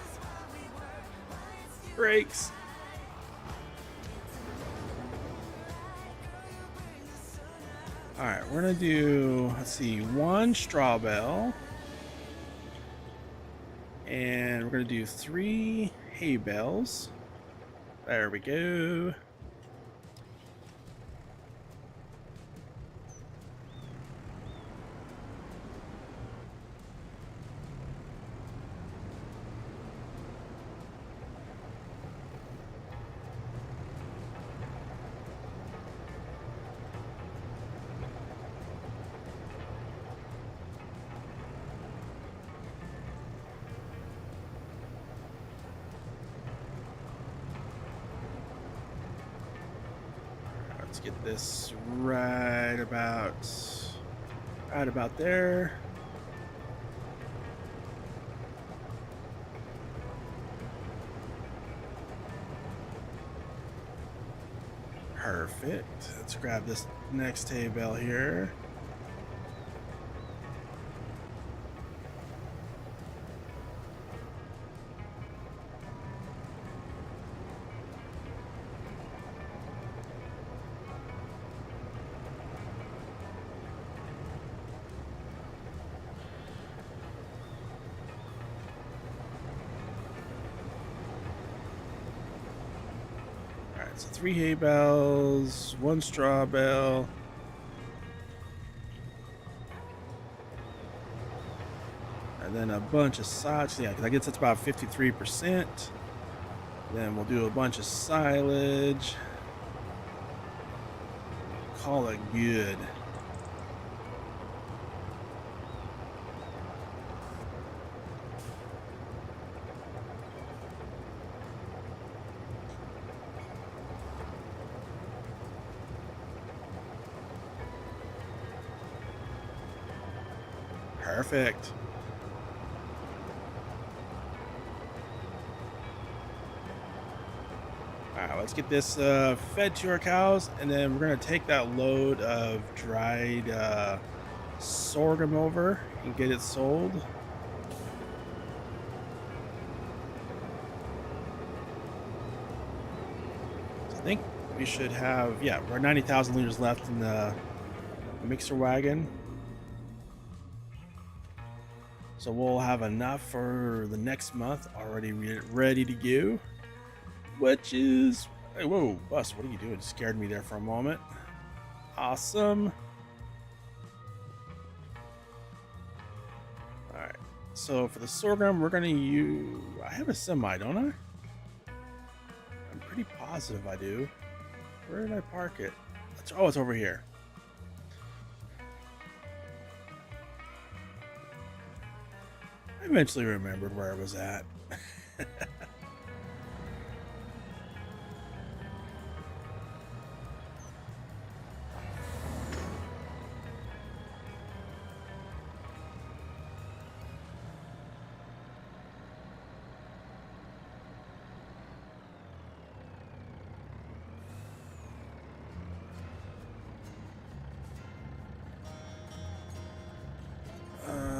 Brakes. All right, we're gonna do, let's see, 1 straw bale, and we're gonna do 3 hay bales. There we go. Let's get this right about there. Perfect. Let's grab this next hay bale here. So 3 hay bales, 1 straw bale. And then a bunch of silage. Yeah, because I guess that's about 53%. Then we'll do a bunch of silage. Call it good. Perfect. All right, let's get this fed to our cows, and then we're gonna take that load of dried sorghum over and get it sold. So I think we should have, yeah, we're 90,000 liters left in the mixer wagon. So we'll have enough for the next month already ready to go, which is, hey, whoa, Bus, what are you doing? Scared me there for a moment. Awesome. All right, so for the sorghum, we're gonna use, I have a semi, don't I? I'm pretty positive I do. Where did I park it? Oh, it's over here. I eventually remembered where I was at.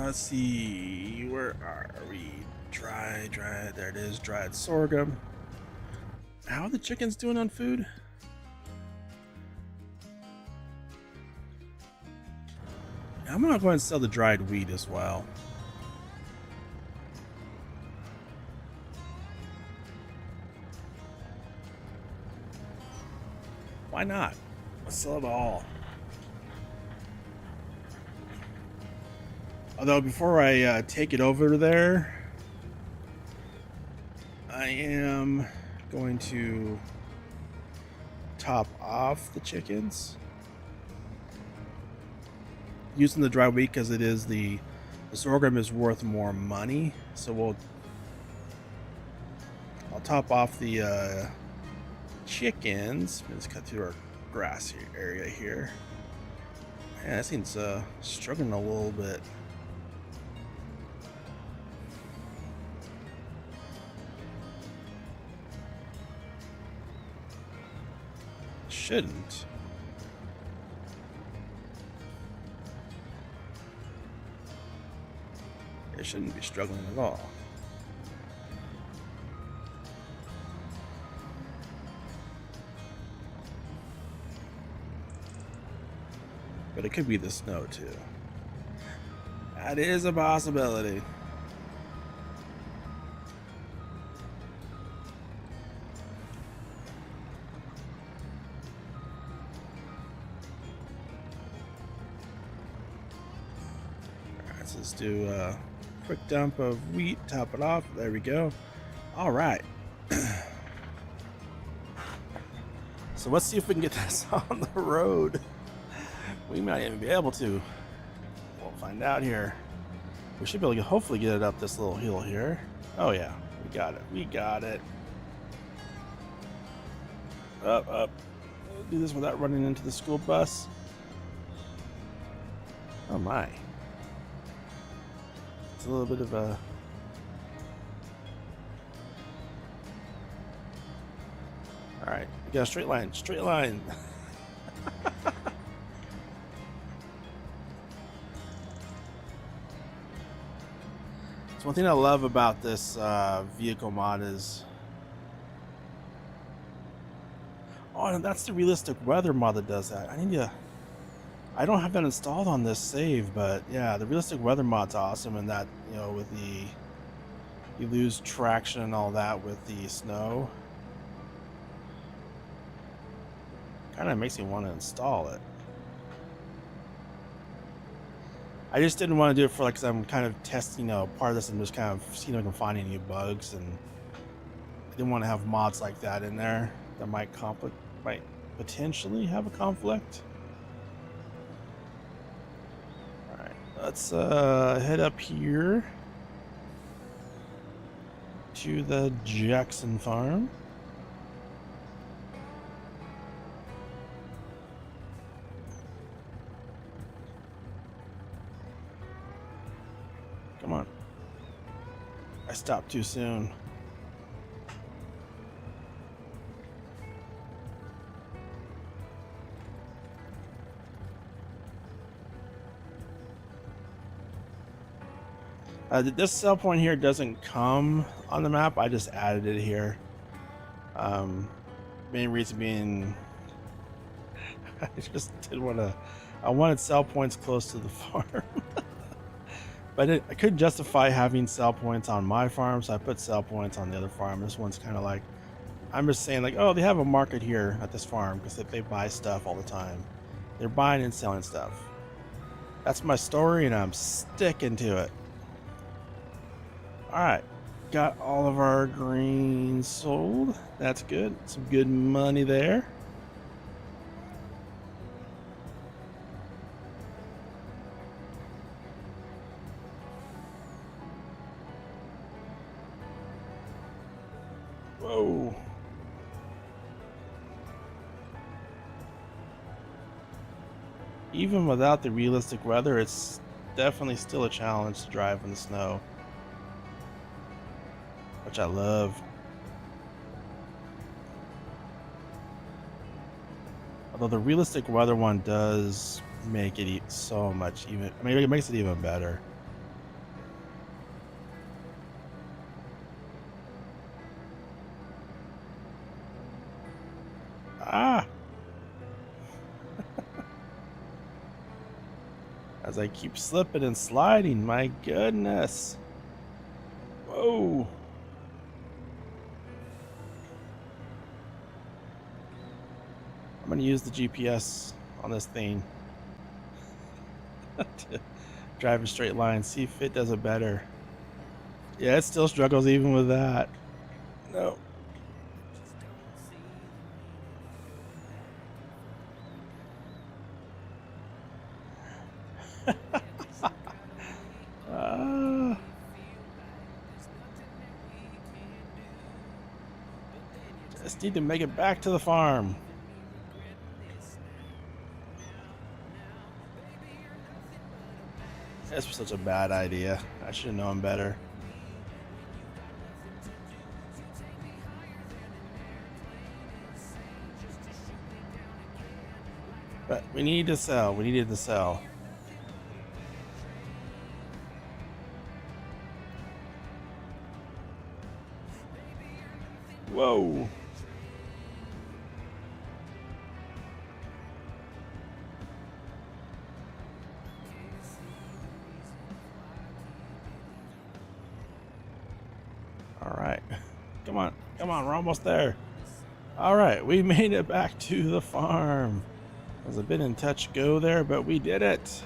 Let's see, where are we? Dry, there it is, dried sorghum. How are the chickens doing on food? I'm gonna go ahead and sell the dried wheat as well. Why not? Let's sell it all. Although before I take it over there, I am going to top off the chickens using the dry wheat because it is the sorghum is worth more money. So I'll top off the chickens. Let's cut through our grass area here. Man, this thing's struggling a little bit. Shouldn't. It shouldn't be struggling at all. But it could be the snow too. That is a possibility. Alright, so let's do a quick dump of wheat, top it off. There we go. Alright. So let's see if we can get this on the road. We might even be able to. We'll find out here. We should be able to hopefully get it up this little hill here. Oh yeah, we got it. We got it. Up, up. Do this without running into the school bus. Oh my. It's a little bit of a... Alright, we got a straight line. Straight line. One thing I love about this vehicle mod is, oh, and that's the realistic weather mod that does that. I don't have that installed on this save, but yeah, the realistic weather mod's awesome, and that, you know, with you lose traction and all that with the snow, kind of makes me want to install it. I just didn't want to do it for like, because I'm kind of testing, part of this and just kind of seeing if I can find any bugs, and I didn't want to have mods like that in there that might potentially have a conflict. All right, let's head up here to the Jackson farm. Come on. I stopped too soon. This cell point here doesn't come on the map. I just added it here. Main reason being, I just didn't want to. I wanted cell points close to the farm. But I couldn't justify having sell points on my farm, so I put sell points on the other farm. This one's kind of like, I'm just saying like, oh, they have a market here at this farm because they buy stuff all the time. They're buying and selling stuff. That's my story, and I'm sticking to it. All right, got all of our greens sold. That's good. Some good money there. Whoa. Even without the realistic weather, it's definitely still a challenge to drive in the snow, which I love. Although the realistic weather one does make it so much even, I mean, it makes it even better. Ah! As I keep slipping and sliding, my goodness. Whoa. I'm going to use the GPS on this thing to Drive a straight line. See if it does it better. Yeah, it still struggles even with that. No. Just need to make it back to the farm. This was such a bad idea. I should have known better. But we need to sell. We needed to sell. Whoa. All right. Come on. Come on. We're almost there. All right. We made it back to the farm. It was a bit in touch go there, but we did it.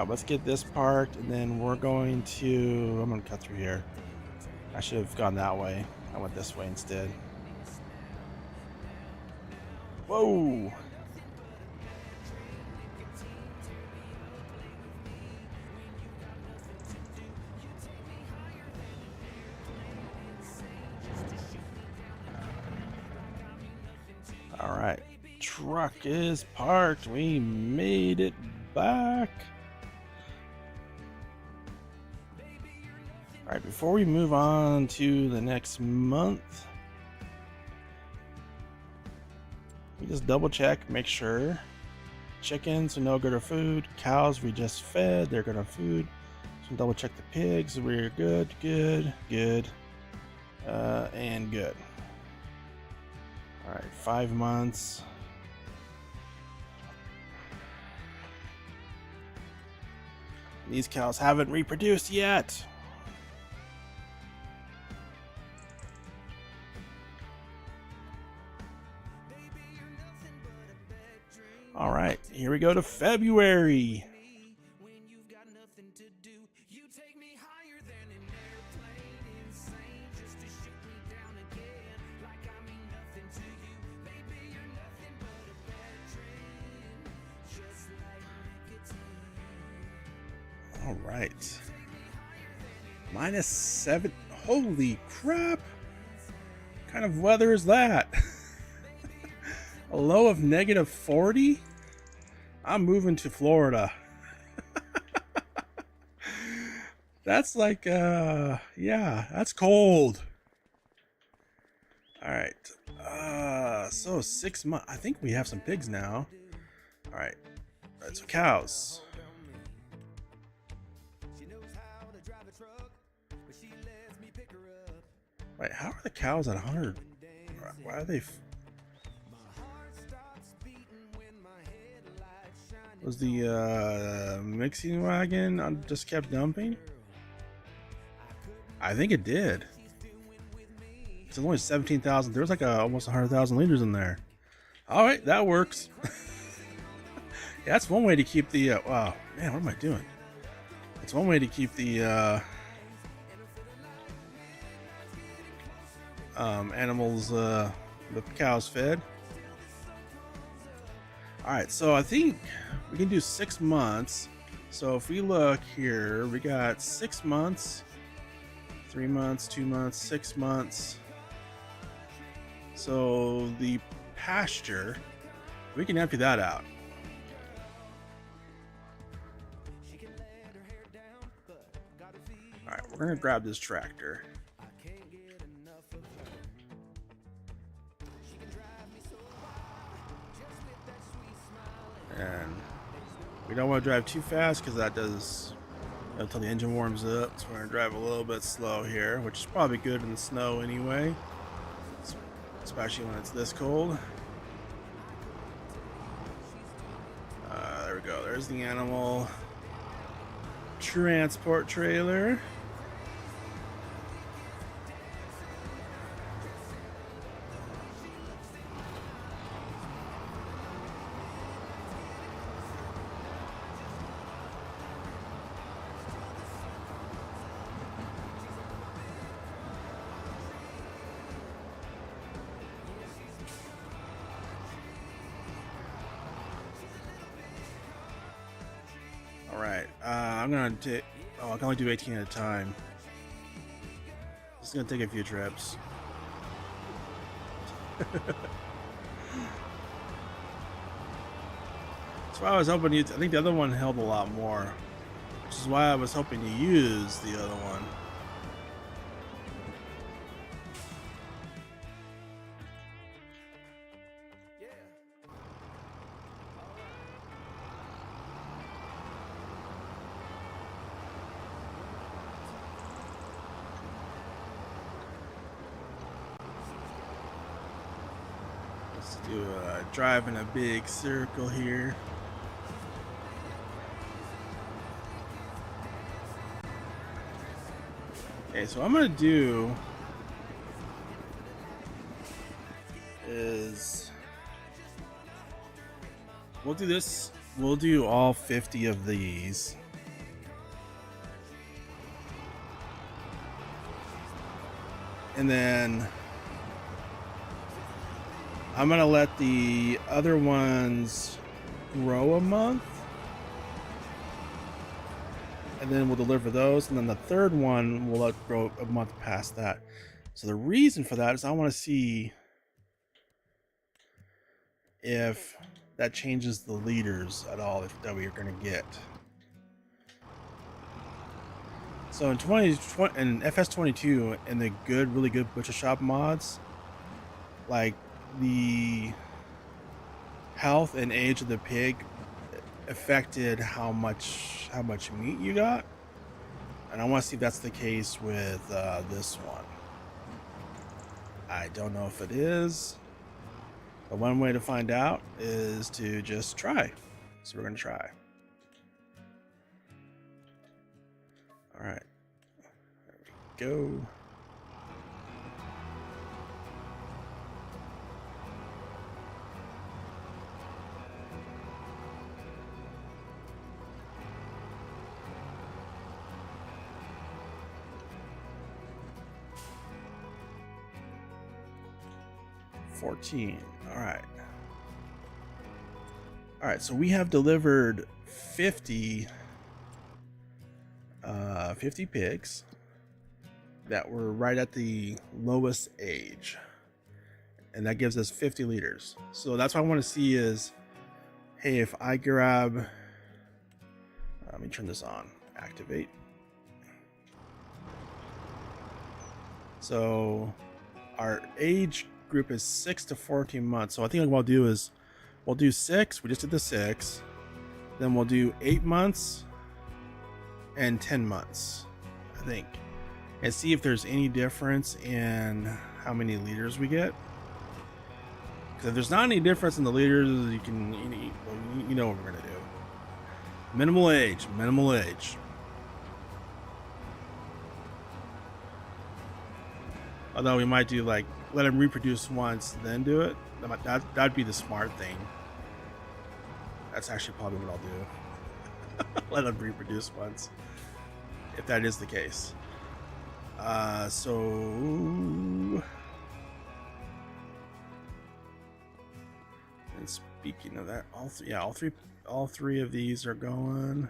Let's get this parked, and then we're going to... I'm going to cut through here. I should have gone that way. I went this way instead. Whoa! All right, truck is parked. We made it back. All right, before we move on to the next month, we just double check, make sure. Chickens, no good or food. Cows, we just fed, they're good on food. So double check the pigs, we're good, and good. All right, 5 months. These cows haven't reproduced yet. All right, here we go to February. All right. -7. Holy crap. What kind of weather is that? A low of -40? I'm moving to Florida. That's like, yeah, that's cold. All right. So 6 months. I think we have some pigs now. All right. All right, so cows. Wait, how are the cows at 100? Why are they? Was the mixing wagon just kept dumping? I think it did. It's only 17,000. There's like almost 100,000 liters in there. All right, that works. Yeah, that's one way to keep the. Wow, man, what am I doing? It's one way to keep the animals, the cows fed. All right, so I think we can do 6 months. So if we look here, we got 6 months, 3 months, 2 months, 6 months. So the pasture, we can empty that out. All right, we're gonna grab this tractor. And we don't want to drive too fast because that does until the engine warms up. So we're going to drive a little bit slow here, which is probably good in the snow anyway, especially when it's this cold. There we go. There's the animal transport trailer. All right, I'm gonna take. Oh, I can only do 18 at a time. This is gonna take a few trips. That's why I was hoping you. I think the other one held a lot more, which is why I was hoping to use the other one. Let's do a drive in a big circle here. Okay, so what I'm gonna do is we'll do this. We'll do all 50 of these. And then I'm gonna let the other ones grow a month. And then we'll deliver those, and then the third one we'll let grow a month past that. So the reason for that is I want to see if that changes the liters at all that we are going to get. So in 2020 and FS22 and the really good butcher shop mods, like the health and age of the pig affected how much meat you got, and I want to see if that's the case with this one. I don't know if it is, but one way to find out is to just try. So we're gonna try. All right, there we go. All right, so we have delivered 50 pigs that were right at the lowest age, and that gives us 50 liters. So that's what I want to see is, hey, if I grab, let me turn this on, activate. So our age group is 6 to 14 months. So I think what I'll do is we'll do 6. We just did the 6. Then we'll do 8 months and 10 months, I think, and see if there's any difference in how many liters we get. Because if there's not any difference in the liters, you know what we're gonna do. Minimal age. Although we might do like let them reproduce once, then do it. That'd be the smart thing. That's actually probably what I'll do. Let them reproduce once, if that is the case. So and speaking of that, all three of these are going.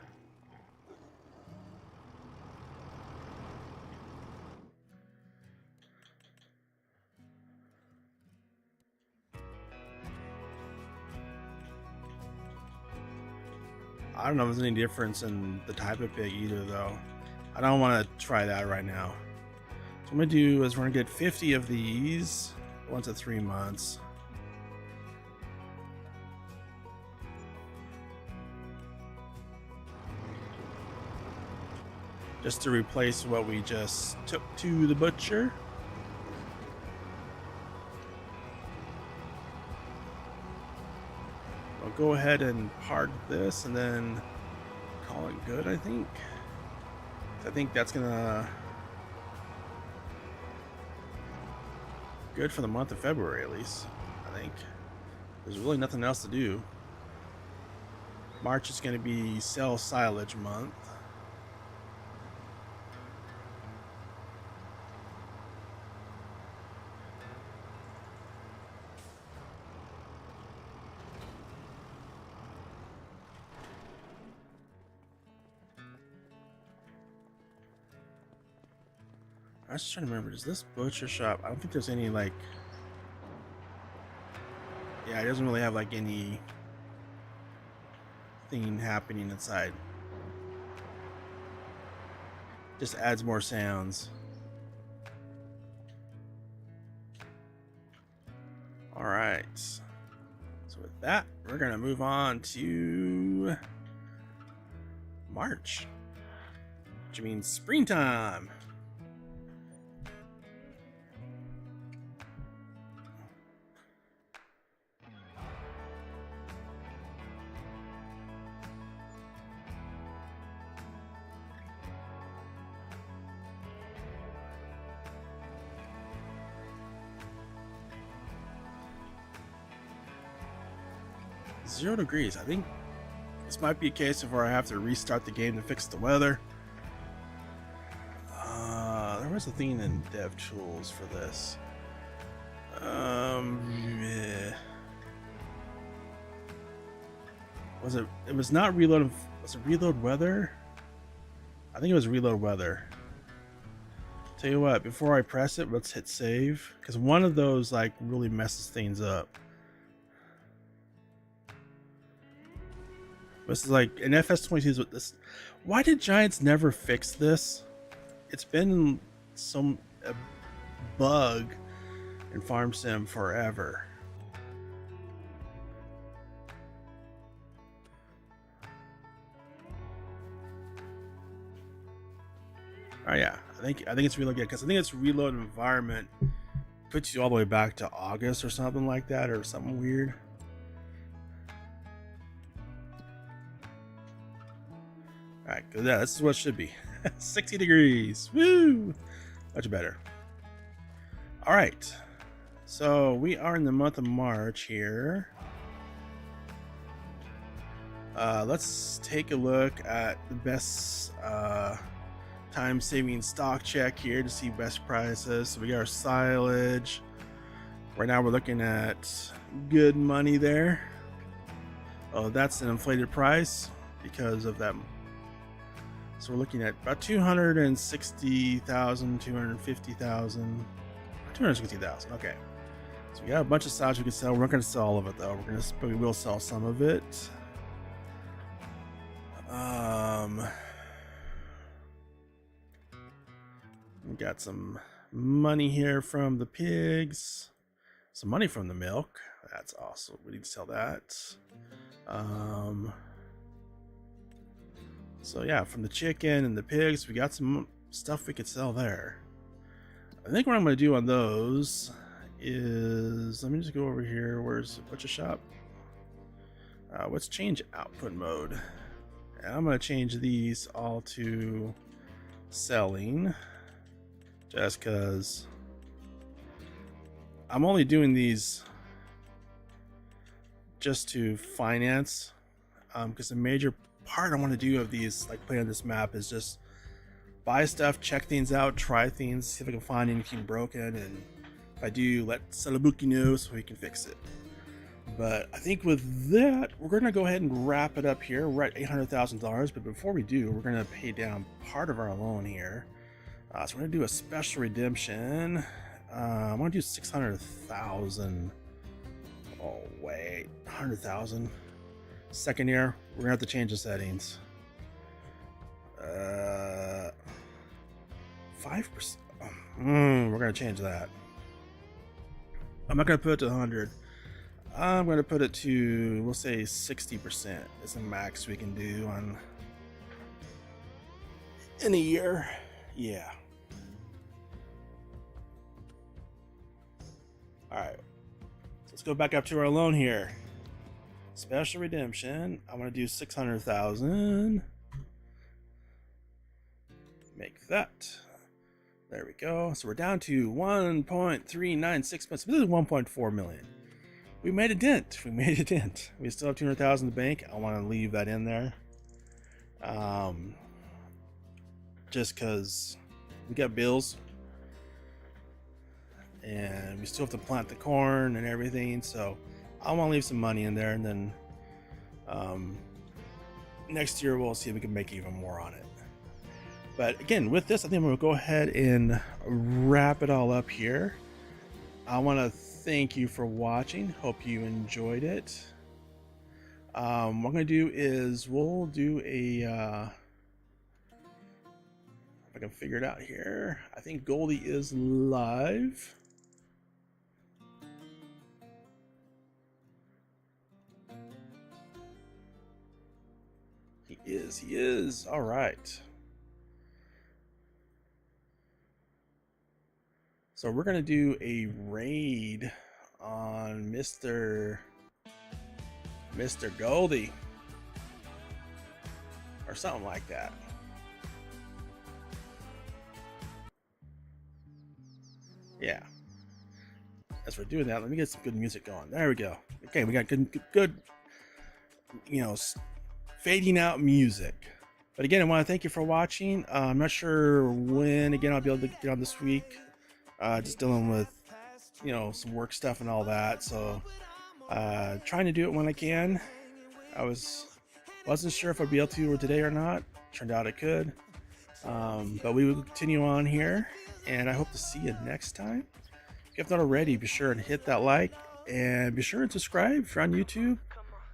I don't know if there's any difference in the type of pig either, though. I don't want to try that right now. So what I'm going to do is we're going to get 50 of these, once at 3 months. Just to replace what we just took to the butcher. I'll go ahead and park this and then call it good, I think. I think that's gonna good for the month of February, at least. I think there's really nothing else to do. March is gonna be sell silage month. I was just trying to remember, does this butcher shop, I don't think there's any like, yeah, it doesn't really have like any thing happening inside. Just adds more sounds. All right. So with that, we're gonna move on to March, which means springtime. Zero degrees. I think this might be a case of where I have to restart the game to fix the weather. There was a thing in dev tools for this. Yeah. Was it? It was not reload. Was it reload weather? I think it was reload weather. Tell you what, before I press it, let's hit save, because one of those like really messes things up. This is like an FS25 with this. Why did Giants never fix this? It's been some a bug in Farm Sim forever. Oh yeah, I think it's reload good, because I think it's reload environment puts you all the way back to August or something like that, or something weird. Alright, good. Yeah, this is what it should be. 60 degrees. Woo! Much better. Alright. So we are in the month of March here. Let's take a look at the best time-saving stock check here to see best prices. So we got our silage. Right now we're looking at good money there. Oh, that's an inflated price because of that. So we're looking at about 260,000, 250,000, 260,000. Okay. So we got a bunch of silage we can sell. We're not going to sell all of it though. But we will sell some of it. We got some money here from the pigs. Some money from the milk. That's awesome. We need to sell that. So yeah, from the chicken and the pigs, we got some stuff we could sell there. I think what I'm going to do on those is, let me just go over here. Where's the butcher shop? Let's change output mode. And I'm going to change these all to selling, just because I'm only doing these just to finance, because the major part I want to do of these, like playing on this map, is just buy stuff, check things out, try things, see if I can find anything broken, and if I do, let Celobuk know so he can fix it. But I think with that, we're going to go ahead and wrap it up here. We're at $800,000, but before we do, we're going to pay down part of our loan here. So we're going to do a special redemption. I want to do 600,000. Oh wait, 100,000. Second year, we're gonna have to change the settings. 5%. We're gonna change that. I'm not gonna put it to 100. I'm gonna put it to, we'll say 60% is the max we can do on in a year. Yeah. All right. Let's go back up to our loan here. Special redemption. I'm going to do 600,000. Make that. There we go. So we're down to 1.396 million. This is 1.4 million. We made a dent. We made a dent. We still have 200,000 in the bank. I want to leave that in there. Just because we got bills. And we still have to plant the corn and everything. So I want to leave some money in there, and then next year we'll see if we can make even more on it. But again, with this, I think I'm going to go ahead and wrap it all up here. I want to thank you for watching. Hope you enjoyed it. What I'm going to do is we'll do a... if I can figure it out here. I think Goldie is live. He is. All right. So we're going to do a raid on Mr. Goldie. Or something like that. Yeah. As we're doing that, let me get some good music going. There we go. Okay, we got good, you know, fading out music. But again, I want to thank you for watching. I'm not sure when again I'll be able to get on this week. Just dealing with, you know, some work stuff and all that. So trying to do it when I can. I wasn't sure if I'd be able to today or not. Turned out I could. But we will continue on here, and I hope to see you next time. If you have not already, be sure and hit that like, and be sure and subscribe if you're on YouTube.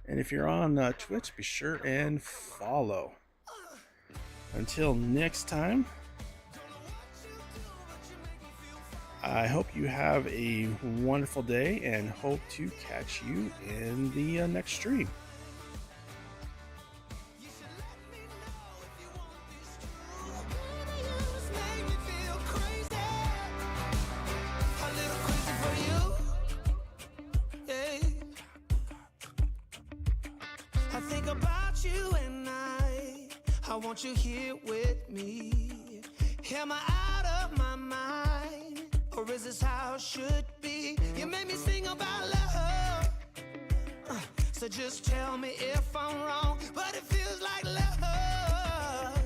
And if you're on Twitch, be sure and follow. Until next time, I hope you have a wonderful day and hope to catch you in the next stream. I want you here with me. Am I out of my mind, or is this how it should be? You made me sing about love, so just tell me if I'm wrong. But it feels like love.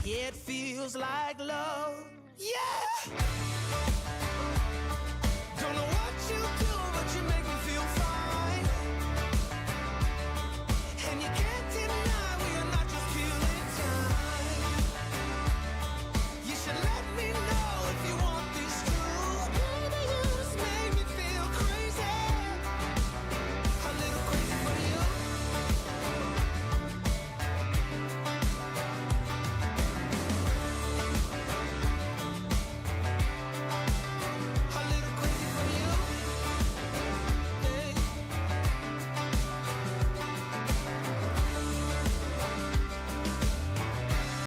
Yeah, it feels like love. Yeah. Don't know what you do, but you make me feel fine.